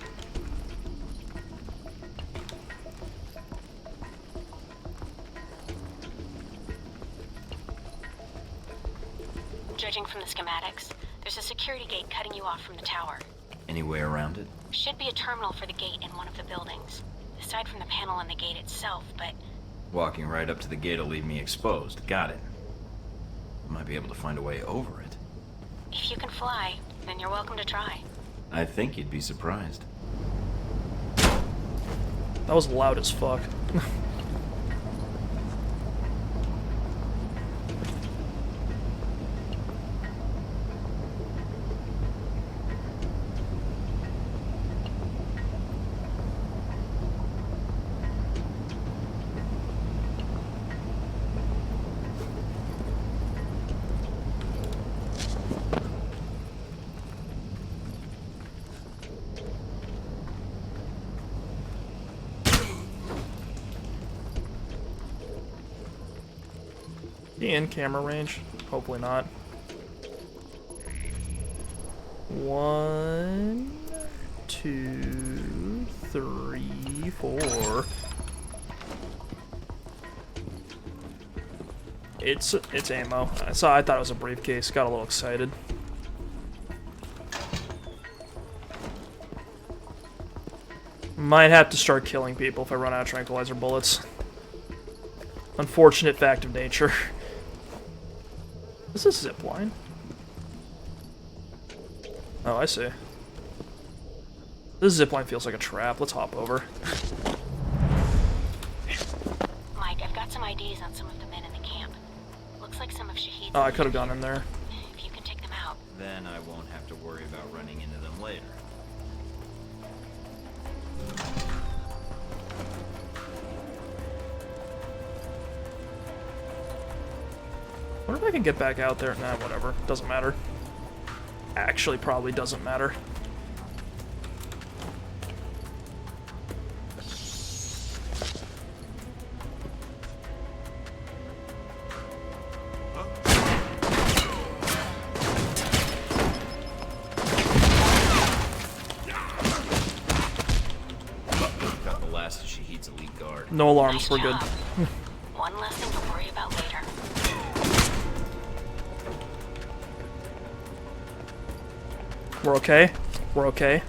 Judging from the schematics, there's a security gate cutting you off from the tower. Any way around it? Should be a terminal for the gate in one of the buildings. Aside from the panel on the gate itself, but... Walking right up to the gate will leave me exposed. Got it. Might be able to find a way over it. if you can fly, then you're welcome to try. I think you'd be surprised. That was loud as fuck. In camera range? Hopefully not. 1, 2, 3, 4. It's ammo. I thought it was a briefcase. Got a little excited. Might have to start killing people if I run out of tranquilizer bullets. Unfortunate fact of nature. Is this a zip line? Oh, I see. This zip line feels like a trap. Let's hop over. Mike, I've got some IDs on some of the men in the camp. Looks like some of Shahid's... Oh, I could have gone in there. If you can take them out. Then I won't have to worry about running into them later. I wonder if I can get back out there. Nah, whatever. Doesn't matter. Actually, probably doesn't matter. Got the last of Shahid's elite guard. No alarms. We're good. One less thing to worry about later. We're okay. We're okay.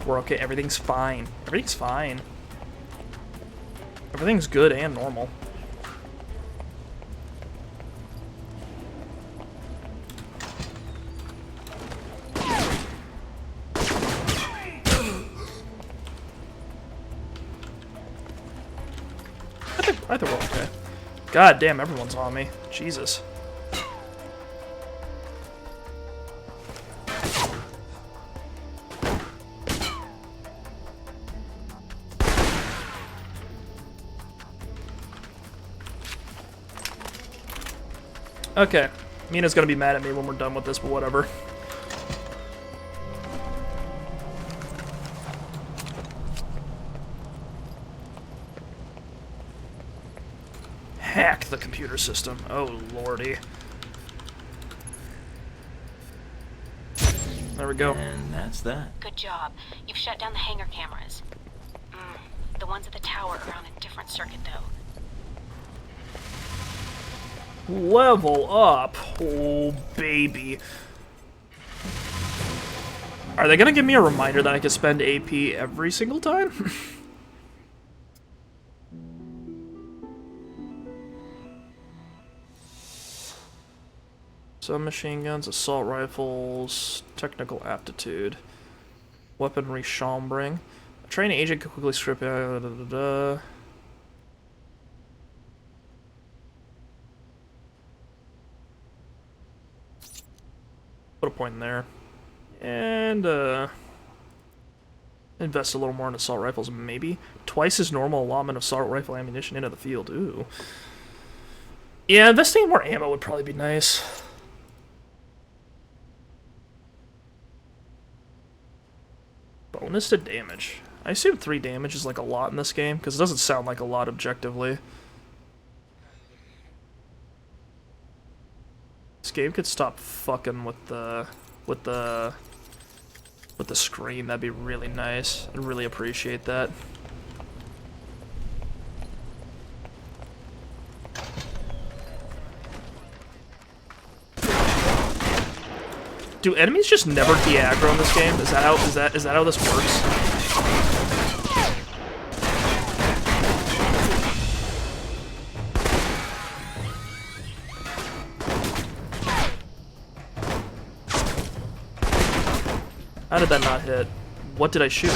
We're okay. Everything's fine. Everything's fine. Everything's good and normal. I think we're okay. God damn, everyone's on me. Jesus. Okay. Mina's gonna be mad at me when we're done with this, but whatever. hack the computer system. Oh, lordy. There we go. And that's that. Good job. You've shut down the hangar cameras. The ones at the tower are on a different circuit, though. Level up. Oh, baby. Are they gonna give me a reminder that I can spend AP every single time? Submachine guns, assault rifles, technical aptitude, weaponry chambering. A trained agent can quickly script. Put a point in there. And, invest a little more in assault rifles, maybe. Twice as normal allotment of assault rifle ammunition into the field. Ooh. Yeah, investing in more ammo would probably be nice. Bonus to damage. I assume 3 damage is like a lot in this game, because it doesn't sound like a lot objectively. This game could stop fucking with the screen. That'd be really nice. I'd really appreciate that. Do enemies just never de-aggro in this game? Is that how this works? How did that not hit? What did I shoot?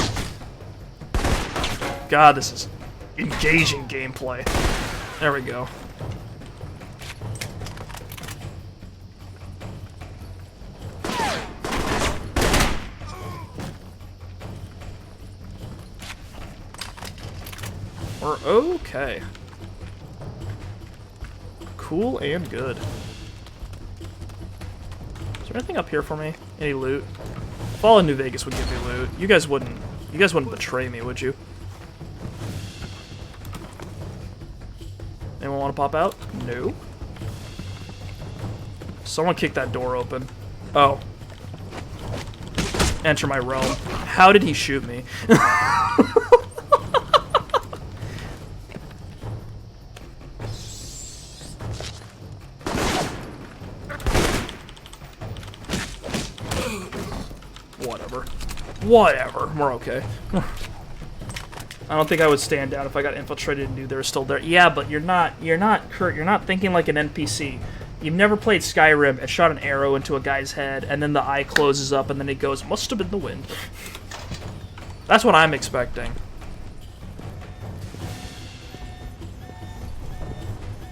God, this is engaging gameplay. There we go. We're okay. Cool and good. Is there anything up here for me? Any loot? Fall in New Vegas would give me loot. You guys wouldn't betray me, would you? Anyone want to pop out? No. Someone kicked that door open. Oh. Enter my realm. How did he shoot me? Whatever, we're okay. I don't think I would stand down if I got infiltrated and knew they were still there. Yeah, but you're not, Kurt, you're not thinking like an NPC. You've never played Skyrim and shot an arrow into a guy's head, and then the eye closes up, and then it goes, must have been the wind. That's what I'm expecting.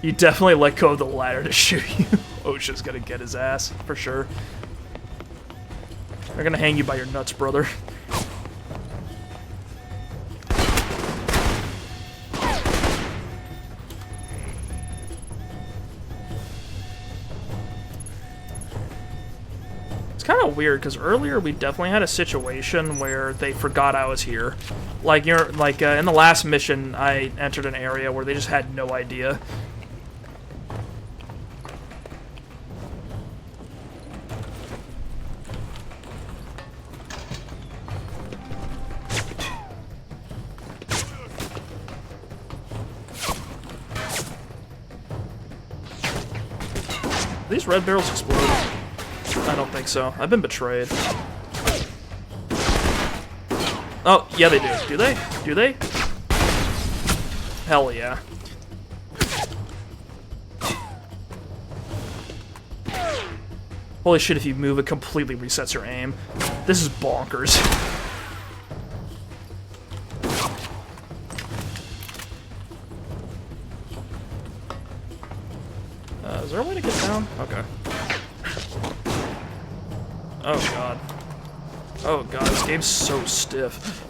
You definitely let go of the ladder to shoot you. OSHA's gonna get his ass, for sure. They're gonna hang you by your nuts, brother. It's kind of weird because earlier we definitely had a situation where they forgot I was here. Like in the last mission, I entered an area where they just had no idea. These red barrels explode? I don't think so. I've been betrayed. Oh, yeah they do. Do they? Do they? Hell yeah. Holy shit, if you move, it completely resets your aim. This is bonkers. Is there a way to get down? Okay. Oh god. Oh god, this game's so stiff.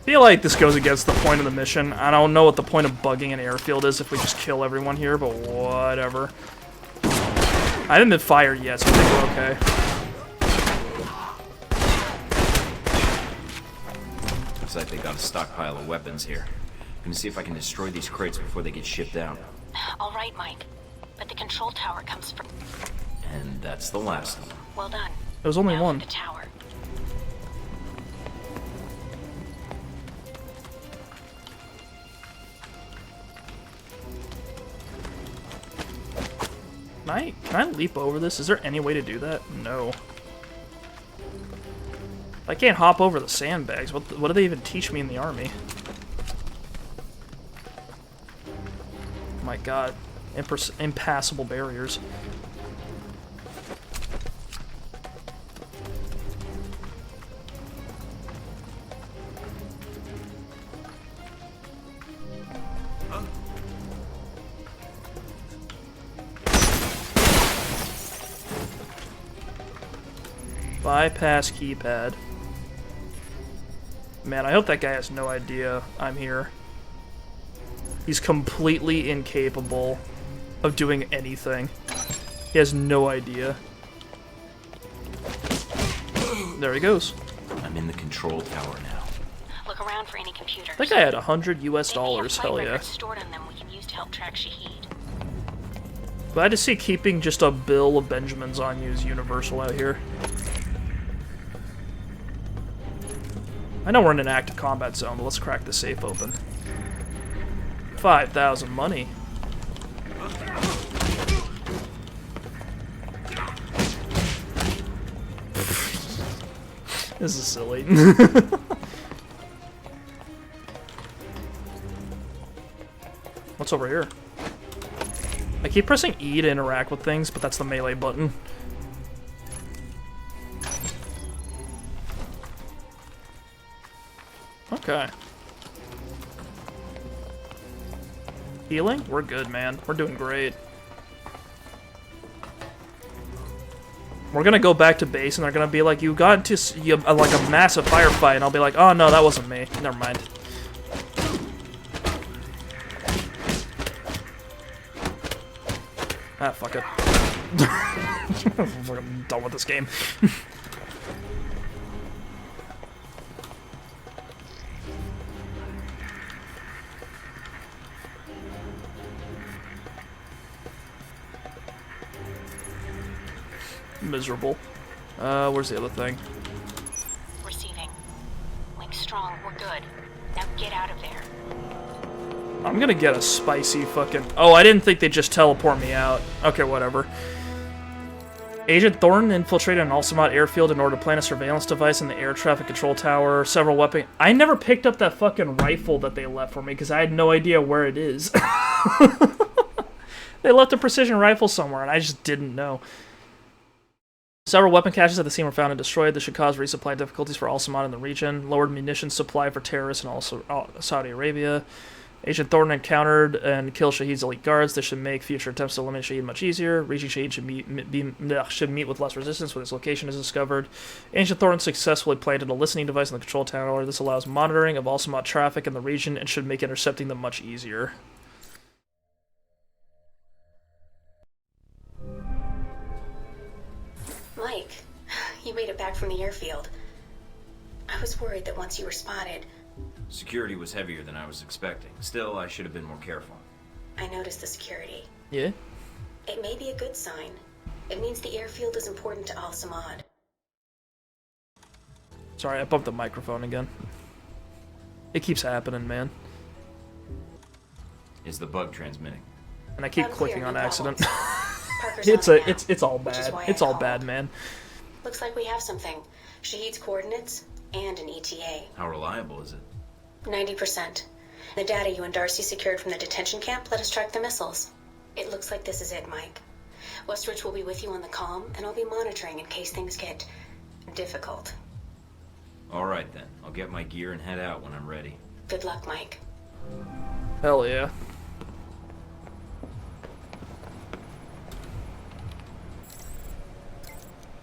feel like this goes against the point of the mission. I don't know what the point of bugging an airfield is if we just kill everyone here, but whatever. I haven't been fired yet, so I think we're okay. Looks like they got a stockpile of weapons here. I'm gonna see if I can destroy these crates before they get shipped out. All right, Mike. But the control tower comes from... And that's the last of them. Well done. There was only Now one. for the tower. Can I leap over this? Is there any way to do that? No. I can't hop over the sandbags. What do they even teach me in the army? My god. Impassable barriers. Bypass keypad. Man, I hope that guy has no idea I'm here. He's completely incapable of doing anything. He has no idea. There he goes. I'm in the control tower now. Look around for any computers. That guy had $100 US. Hell yeah. Stored on them we can use to help track Shahid. Glad to see keeping just a bill of Benjamins on you is universal out here. I know we're in an active combat zone, but let's crack the safe open. 5,000 money. This is silly. What's over here? I keep pressing E to interact with things, but that's the melee button. Okay. Healing? We're good, man. We're doing great. We're gonna go back to base, and they're gonna be like, you got into like a massive firefight, and I'll be like, oh no, that wasn't me. Never mind. Ah, fuck it. I'm done with this game. Miserable. Where's the other thing? Receiving. Link strong, we're good. Now get out of there. I'm gonna get a spicy fucking... Oh, I didn't think they'd just teleport me out. Okay, whatever. Agent Thornton infiltrated an Altamont airfield in order to plant a surveillance device in the air traffic control tower. Several weapons... I never picked up that fucking rifle that they left for me because I had no idea where it is. They left a precision rifle somewhere and I just didn't know. Several weapon caches at the scene were found and destroyed. This should cause resupply difficulties for Al-Samad in the region. Lowered munitions supply for terrorists in also Saudi Arabia. Agent Thornton encountered and killed Shahid's elite guards. This should make future attempts to eliminate Shahid much easier. Reaching Shahid should meet with less resistance when his location is discovered. Agent Thornton successfully planted a listening device in the control tower. This allows monitoring of Al-Samad traffic in the region and should make intercepting them much easier. Mike, you made it back from the airfield. I was worried that once you were spotted... Security was heavier than I was expecting. Still, I should have been more careful. I noticed the security. Yeah? It may be a good sign. It means the airfield is important to Al-Samad. Sorry, I bumped the microphone again. It keeps happening, man. Is the bug transmitting? And I keep clicking on accident. It's all bad. It's all bad, man. Looks like we have something. Shahid's coordinates and an ETA. How reliable is it? 90%. The data you and Darcy secured from the detention camp let us track the missiles. It looks like this is it, Mike. Westridge will be with you on the comm, and I'll be monitoring in case things get difficult. Alright then. I'll get my gear and head out when I'm ready. Good luck, Mike. Hell yeah.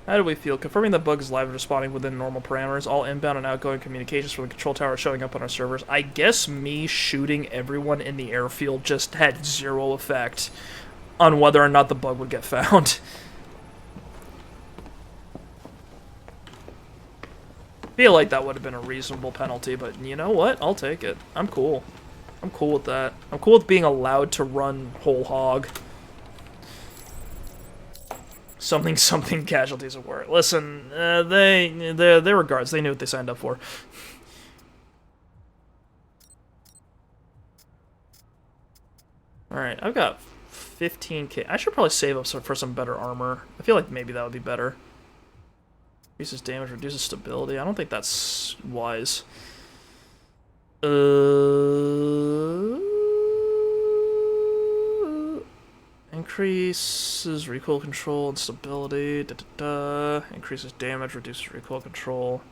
How do we feel? Confirming the bug is live and responding within normal parameters. All inbound and outgoing communications from the control tower are showing up on our servers. I guess me shooting everyone in the airfield just had zero effect on whether or not the bug would get found. Feel like that would have been a reasonable penalty, but you know what? I'll take it. I'm cool. I'm cool with that. I'm cool with being allowed to run whole hog. Something casualties at work. Listen, their regards. They knew what they signed up for. Alright, I've got 15k. I should probably save up for some better armor. I feel like maybe that would be better. Increases damage, reduces stability. I don't think that's wise. Increases recoil control and stability. Increases damage, reduces recoil control.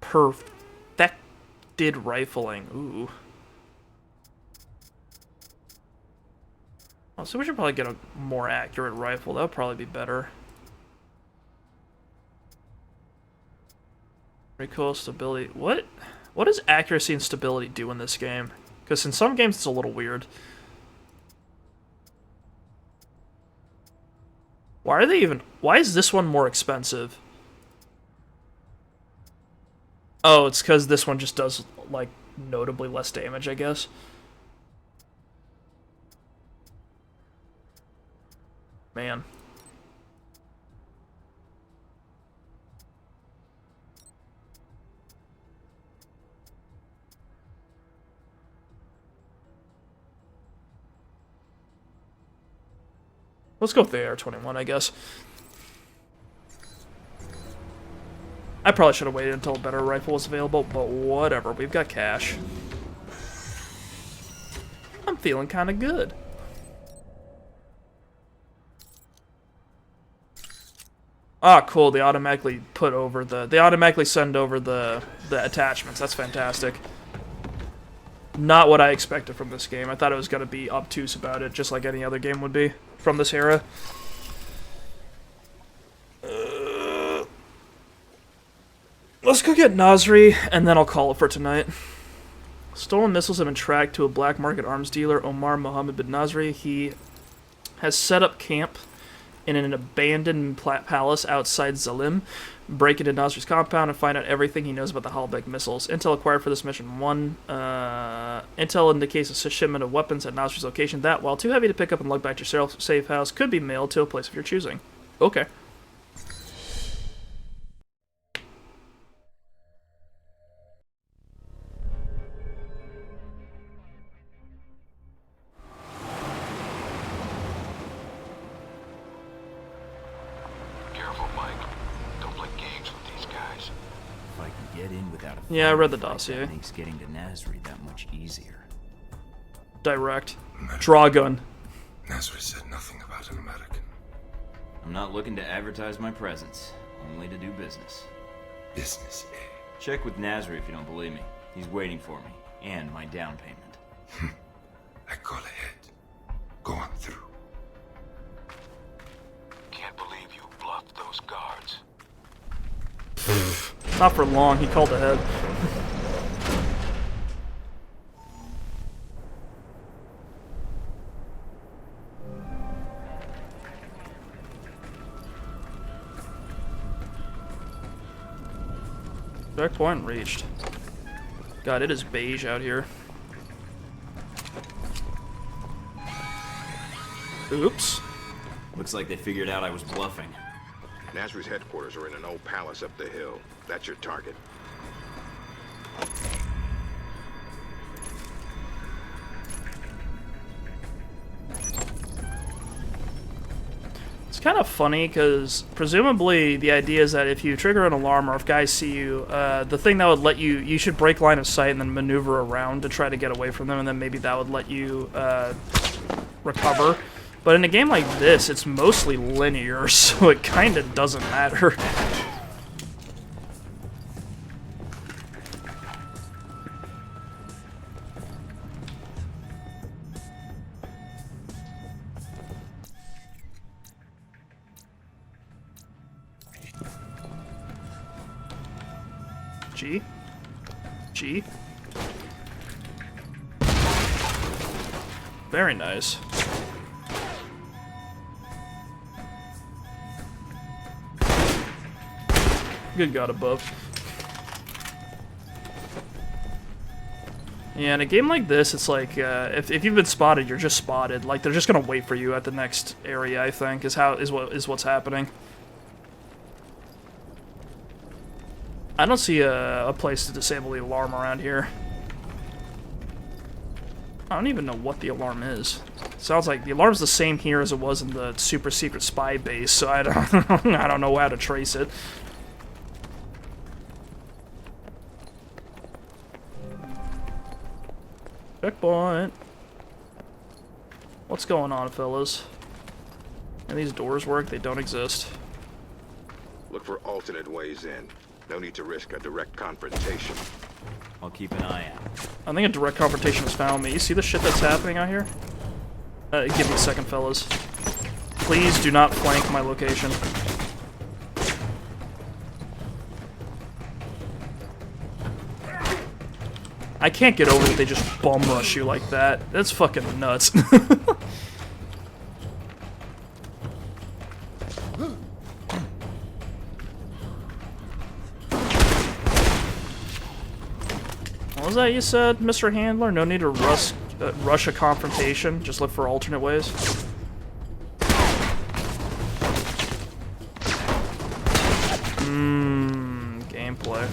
Perfected rifling. Ooh. Oh, so we should probably get a more accurate rifle. That would probably be better. Recoil stability. What does accuracy and stability do in this game? Because in some games it's a little weird. Why is this one more expensive? Oh, it's because this one just does, like, notably less damage, I guess. Man. Let's go with the AR-21, I guess. I probably should have waited until a better rifle was available, but whatever. We've got cash. I'm feeling kind of good. Ah, cool. They automatically send over the attachments. That's fantastic. Not what I expected from this game. I thought it was going to be obtuse about it, just like any other game would be from this era. Let's go get Nasri, and then I'll call it for tonight. Stolen missiles have been tracked to a black market arms dealer, Omar Mohammed bin Nasri. He has set up camp in an abandoned palace outside Zalim. Break into Nasri's compound and find out everything he knows about the Halbech missiles. Intel acquired for this mission. Intel indicates a shipment of weapons at Nasri's location that, while too heavy to pick up and lug back to your safe house, could be mailed to a place of your choosing. Okay. Yeah, I read the dossier. That makes getting to Nasri that much easier. Direct. Drawgun. Nasri said nothing about an American. I'm not looking to advertise my presence, only to do business. Business, eh? Check with Nasri if you don't believe me. He's waiting for me, and my down payment. I call ahead. Go on through. Can't believe you bluffed those guards. Not for long, he called ahead. Checkpoint reached. God, it is beige out here. Oops. Looks like they figured out I was bluffing. Nasri's headquarters are in an old palace up the hill. That's your target. It's kind of funny because presumably the idea is that if you trigger an alarm or if guys see you, the thing that would let you should break line of sight and then maneuver around to try to get away from them, and then maybe that would let you recover. But in a game like this, it's mostly linear, so it kind of doesn't matter. G. G. Very nice. Good God above. Yeah, in a game like this, it's like, if you've been spotted, you're just spotted. Like, they're just gonna wait for you at the next area, I think, is what's happening. I don't see a place to disable the alarm around here. I don't even know what the alarm is. Sounds like the alarm's the same here as it was in the super secret spy base, so I don't, I don't know how to trace it. Checkpoint. What's going on, fellas? And these doors work? They don't exist. Look for alternate ways in. No need to risk a direct confrontation. I'll keep an eye out. I think a direct confrontation has found me. You see the shit that's happening out here? Give me a second, fellas. Please do not flank my location. I can't get over that they just bum rush you like that. That's fucking nuts. What was that you said, Mr. Handler? No need to rush a confrontation. Just look for alternate ways. Gameplay.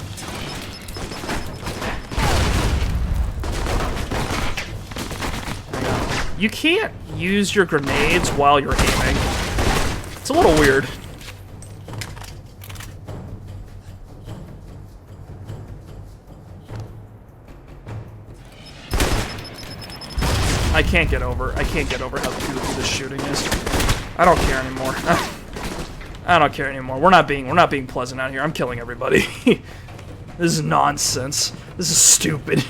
You can't use your grenades while you're aiming. It's a little weird. I can't get over how goofy this shooting is. I don't care anymore. I don't care anymore. We're not being pleasant out here. I'm killing everybody. This is nonsense. This is stupid.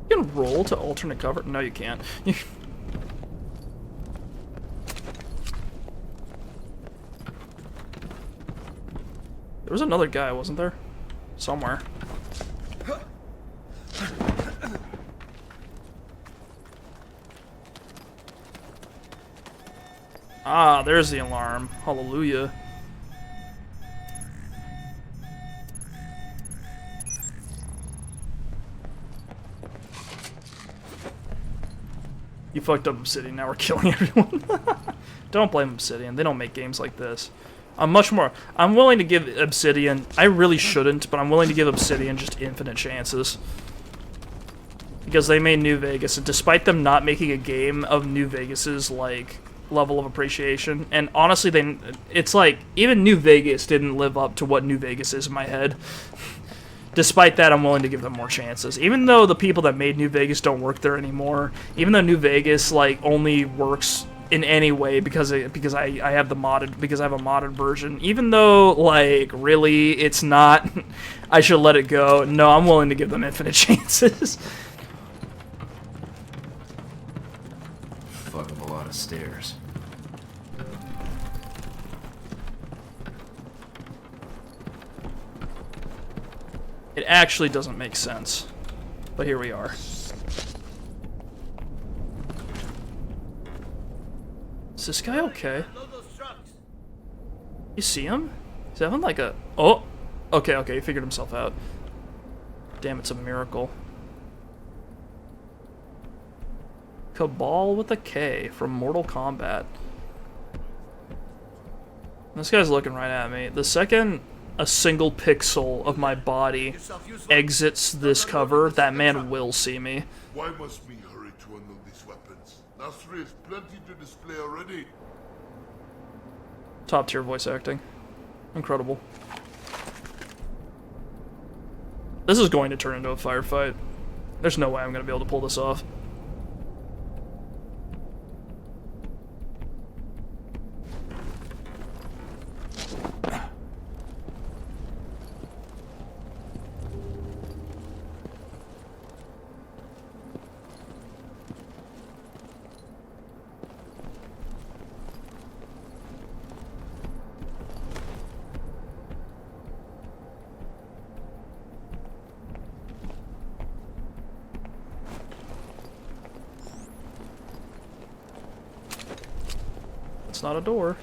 You can roll to alternate cover? No, you can't. There was another guy, wasn't there? Somewhere. Ah, there's the alarm. Hallelujah. You fucked up Obsidian, now we're killing everyone. Don't blame Obsidian, they don't make games like this. I'm willing to give Obsidian, I really shouldn't, but I'm willing to give Obsidian just infinite chances. Because they made New Vegas, and despite them not making a game of New Vegas's, like, level of appreciation, and honestly, it's like, even New Vegas didn't live up to what New Vegas is in my head. Despite that, I'm willing to give them more chances. Even though the people that made New Vegas don't work there anymore, even though New Vegas, like, only works in any way because I have a modded version, even though, like, really it's not, I should let it go. No, I'm willing to give them infinite chances. Fuck up a lot of stairs. It actually doesn't make sense, but here we are. Is this guy okay? You see him? He's having like a... Oh! Okay, he figured himself out. Damn, it's a miracle. Cabal with a K from Mortal Kombat. This guy's looking right at me. The second a single pixel of my body exits this cover, that man will see me. Why must we hurry to unload these weapons? Nasri has plenty to display already. Top tier voice acting. Incredible. This is going to turn into a firefight. There's no way I'm going to be able to pull this off. It's not a door.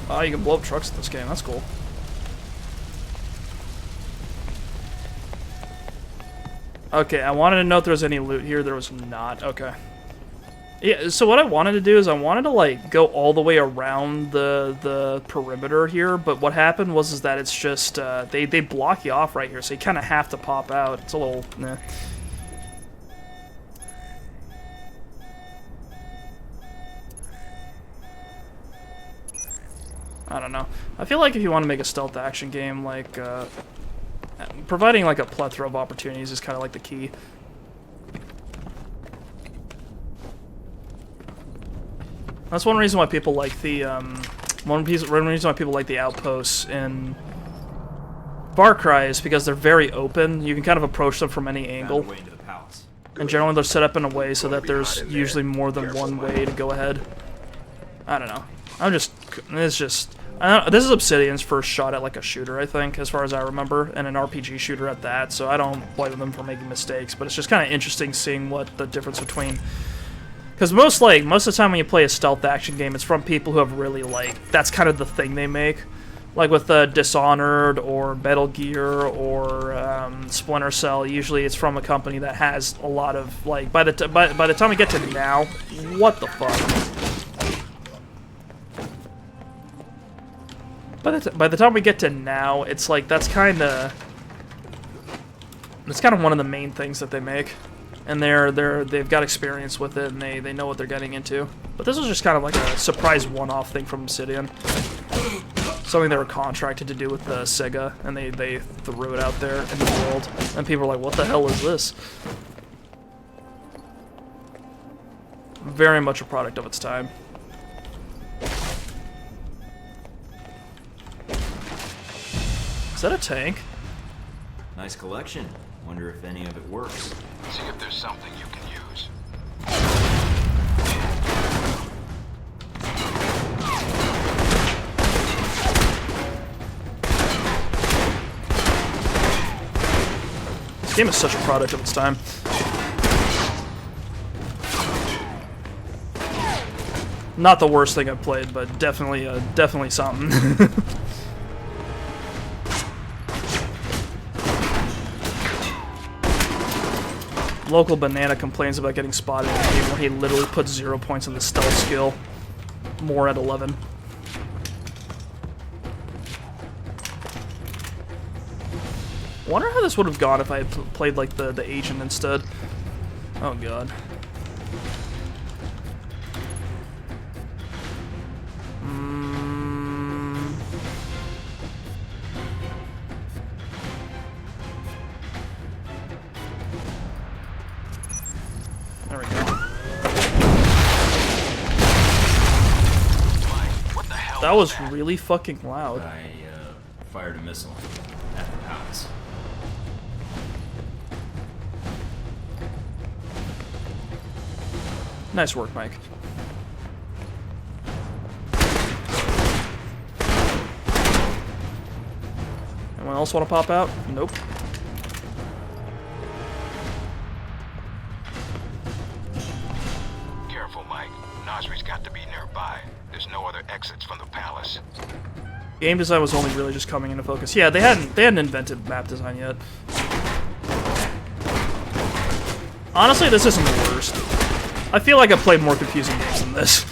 Oh, you can blow up trucks in this game. That's cool. Okay, I wanted to know if there was any loot here. There was not. Okay. Yeah, so what I wanted to do is I wanted to, like, go all the way around the perimeter here, but what happened was is that it's just, they block you off right here, so you kind of have to pop out. It's a little, nah. I don't know. I feel like if you want to make a stealth action game, like, providing, like, a plethora of opportunities is kind of, like, the key. That's one reason why people like the, one reason why people like the outposts in Far Cry is because they're very open. You can kind of approach them from any angle. And generally they're set up in a way so that there's usually more than one way to go ahead. I don't know. It's just... this is Obsidian's first shot at, like, a shooter, I think, as far as I remember, and an RPG shooter at that, so I don't blame them for making mistakes, but it's just kind of interesting seeing what the difference between... Because most of the time when you play a stealth action game, it's from people who have really, like, that's kind of the thing they make. Like with Dishonored, or Metal Gear, or Splinter Cell, usually it's from a company that has a lot of, like, by the time we get to now, what the fuck? By the time we get to now, it's like that's kind of one of the main things that they make, and they've got experience with it, and they know what they're getting into. But this was just kind of like a surprise one-off thing from Obsidian, something they were contracted to do with Sega, and they threw it out there in the world, and people were like, "What the hell is this?" Very much a product of its time. Is that a tank? Nice collection. Wonder if any of it works. See if there's something you can use. This game is such a product of its time. Not the worst thing I've played, but definitely something. Local Banana complains about getting spotted in a game where he literally puts 0 points in the stealth skill. More at 11. I wonder how this would have gone if I had played like the agent instead. Oh god. There we go. That was really fucking loud. I fired a missile at the palace. Nice work, Mike. Anyone else want to pop out? Nope. Careful, Mike. Nasri's got to be nearby. There's no other exits from the palace. Game design was only really just coming into focus. Yeah, they hadn't invented map design yet. Honestly, this isn't the worst. I feel like I've played more confusing games than this.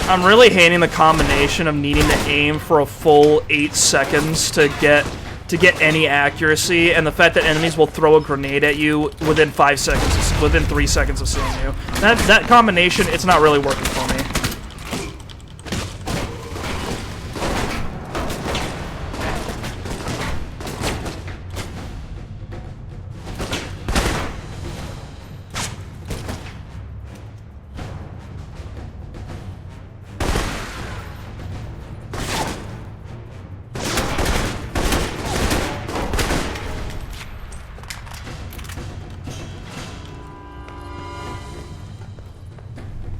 I'm really hating the combination of needing to aim for a full 8 seconds to get any accuracy, and the fact that enemies will throw a grenade at you within 5 seconds, within 3 seconds of seeing you. That combination, it's not really working for me.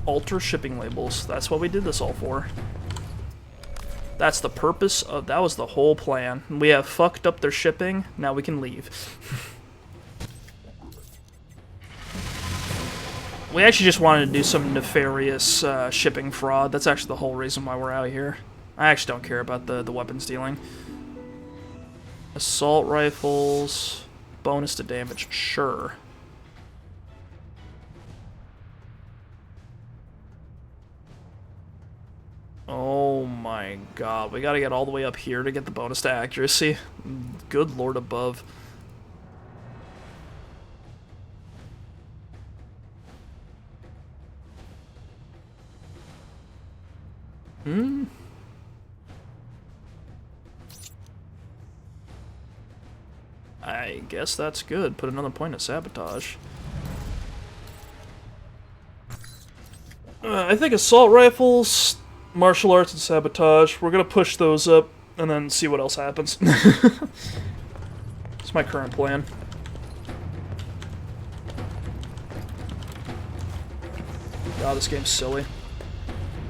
Alter shipping labels. That's what we did this all for. That's the purpose of... That was the whole plan. We have fucked up their shipping. Now we can leave. We actually just wanted to do some nefarious shipping fraud. That's actually the whole reason why we're out here. I actually don't care about the weapons dealing. Assault rifles. Bonus to damage. Sure. Oh my god, we gotta get all the way up here to get the bonus to accuracy. Good lord above. I guess that's good. Put another point of sabotage. I think assault rifles... Martial arts and sabotage. We're gonna push those up and then see what else happens. It's my current plan. God, this game's silly.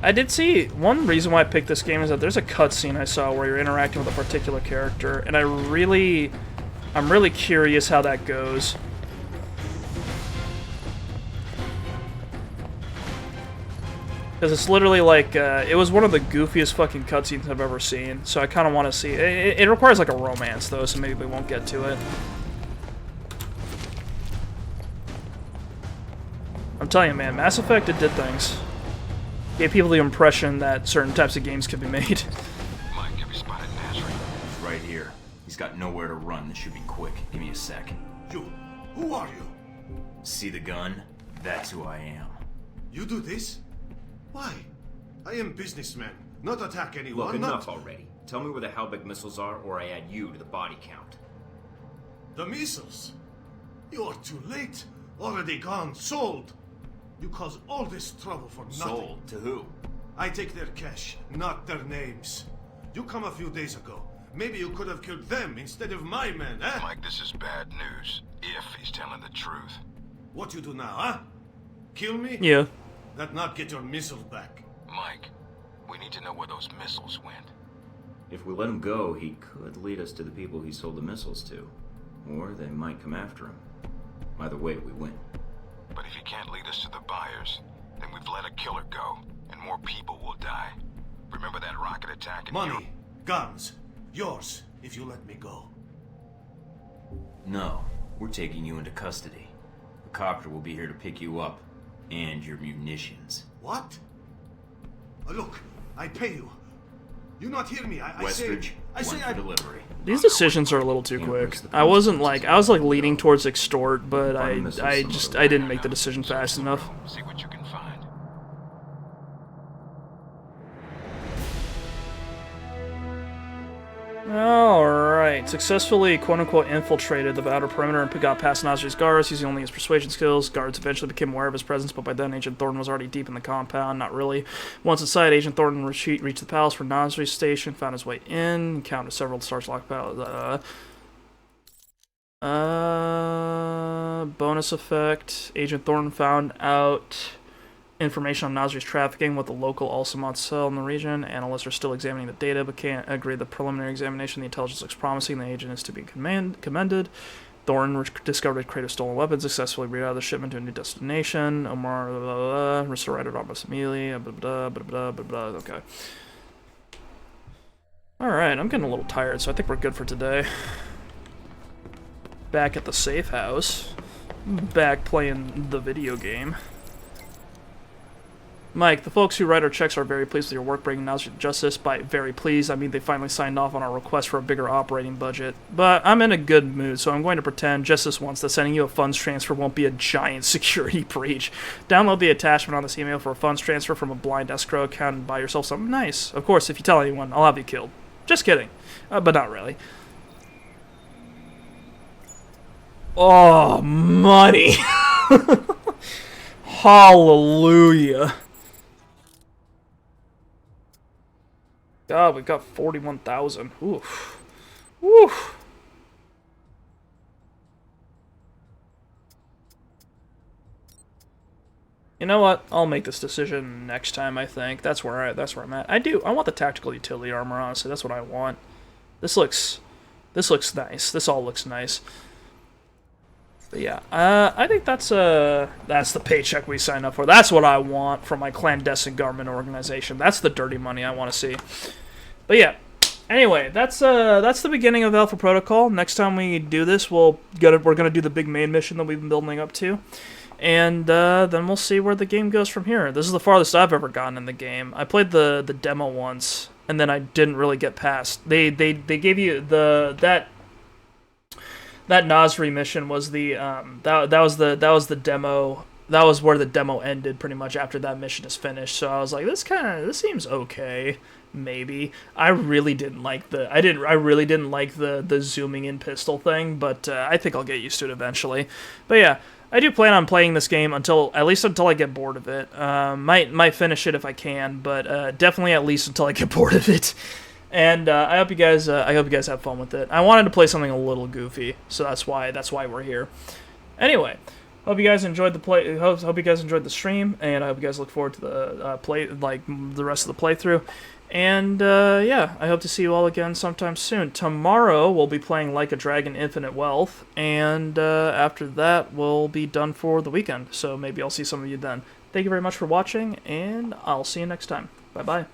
I did see one reason why I picked this game is that there's a cutscene I saw where you're interacting with a particular character, and I'm really curious how that goes. Because it's literally like, it was one of the goofiest fucking cutscenes I've ever seen, so I kind of want to see it. It requires like a romance, though, so maybe we won't get to it. I'm telling you, man, Mass Effect, it did things. Gave people the impression that certain types of games could be made. Mike, have you spotted Nasri? He's right here. He's got nowhere to run. This should be quick. Give me a sec. You, who are you? See the gun? That's who I am. You do this? Why? I am businessman, not attack anyone. Look, enough already. Tell me where the Halbech missiles are, or I add you to the body count. The missiles? You are too late. Already gone. Sold. You cause all this trouble for nothing. Sold? To who? I take their cash, not their names. You come a few days ago. Maybe you could have killed them instead of my men, eh? Mike, this is bad news. If he's telling the truth. What you do now, huh? Kill me? Yeah. That not get your missile back. Mike, we need to know where those missiles went. If we let him go, he could lead us to the people he sold the missiles to. Or they might come after him. Either way, we win. But if he can't lead us to the buyers, then we've let a killer go, and more people will die. Remember that rocket attack? Money, guns, yours, if you let me go. No, we're taking you into custody. A copter will be here to pick you up, and your munitions. What? Look, I pay you. You not hear me? Westridge, I say for delivery. These decisions are a little too quick. I was like leaning towards extort, but I didn't make the decision fast enough. See what you can find. Alright, successfully quote-unquote infiltrated the outer perimeter and got past Nasri's guards using only his persuasion skills. Guards eventually became aware of his presence, but by then Agent Thornton was already deep in the compound. Not really. Once inside, Agent Thornton reached the palace where Nasri's station, found his way in, encountered several Star's locked palace. Bonus effect. Agent Thornton found out information on Nasri's trafficking with the local Alsamont cell in the region. Analysts are still examining the data, but can't agree the preliminary examination. The intelligence looks promising. The agent is to be commended. Thorne discovered a crate of stolen weapons, successfully rerouted the shipment to a new destination. Omar, restored almost immediately. Okay. Alright, I'm getting a little tired, so I think we're good for today. Back at the safe house. Back playing the video game. Mike, the folks who write our checks are very pleased with your work bringing knowledge to justice. By very pleased, I mean they finally signed off on our request for a bigger operating budget. But I'm in a good mood, so I'm going to pretend just this once that sending you a funds transfer won't be a giant security breach. Download the attachment on this email for a funds transfer from a blind escrow account and buy yourself something nice. Of course, if you tell anyone, I'll have you killed. Just kidding. But not really. Oh, money! Hallelujah. God, we've got 41,000. Oof. Woof. You know what? I'll make this decision next time, I think. That's where I'm at. I want the tactical utility armor, honestly. That's what I want. This looks nice. This all looks nice. But yeah, I think that's the paycheck we signed up for. That's what I want from my clandestine government organization. That's the dirty money I want to see. But yeah, anyway, that's the beginning of Alpha Protocol. Next time we do this, we're gonna do the big main mission that we've been building up to, and then we'll see where the game goes from here. This is the farthest I've ever gotten in the game. I played the demo once, and then I didn't really get past. They gave you that Nasri mission was the that was the demo. That was where the demo ended pretty much after that mission is finished. So I was like, this seems okay, maybe. I really didn't like the zooming in pistol thing, but I think I'll get used to it eventually. But yeah, I do plan on playing this game at least until I get bored of it. Might finish it if I can, but definitely at least until I get bored of it. And I hope you guys have fun with it. I wanted to play something a little goofy, so that's why we're here. Anyway, hope you guys enjoyed hope you guys enjoyed the stream, and I hope you guys look forward to the rest of the playthrough. And yeah, I hope to see you all again sometime soon. Tomorrow we'll be playing Like a Dragon: Infinite Wealth, and after that we'll be done for the weekend. So maybe I'll see some of you then. Thank you very much for watching, and I'll see you next time. Bye bye.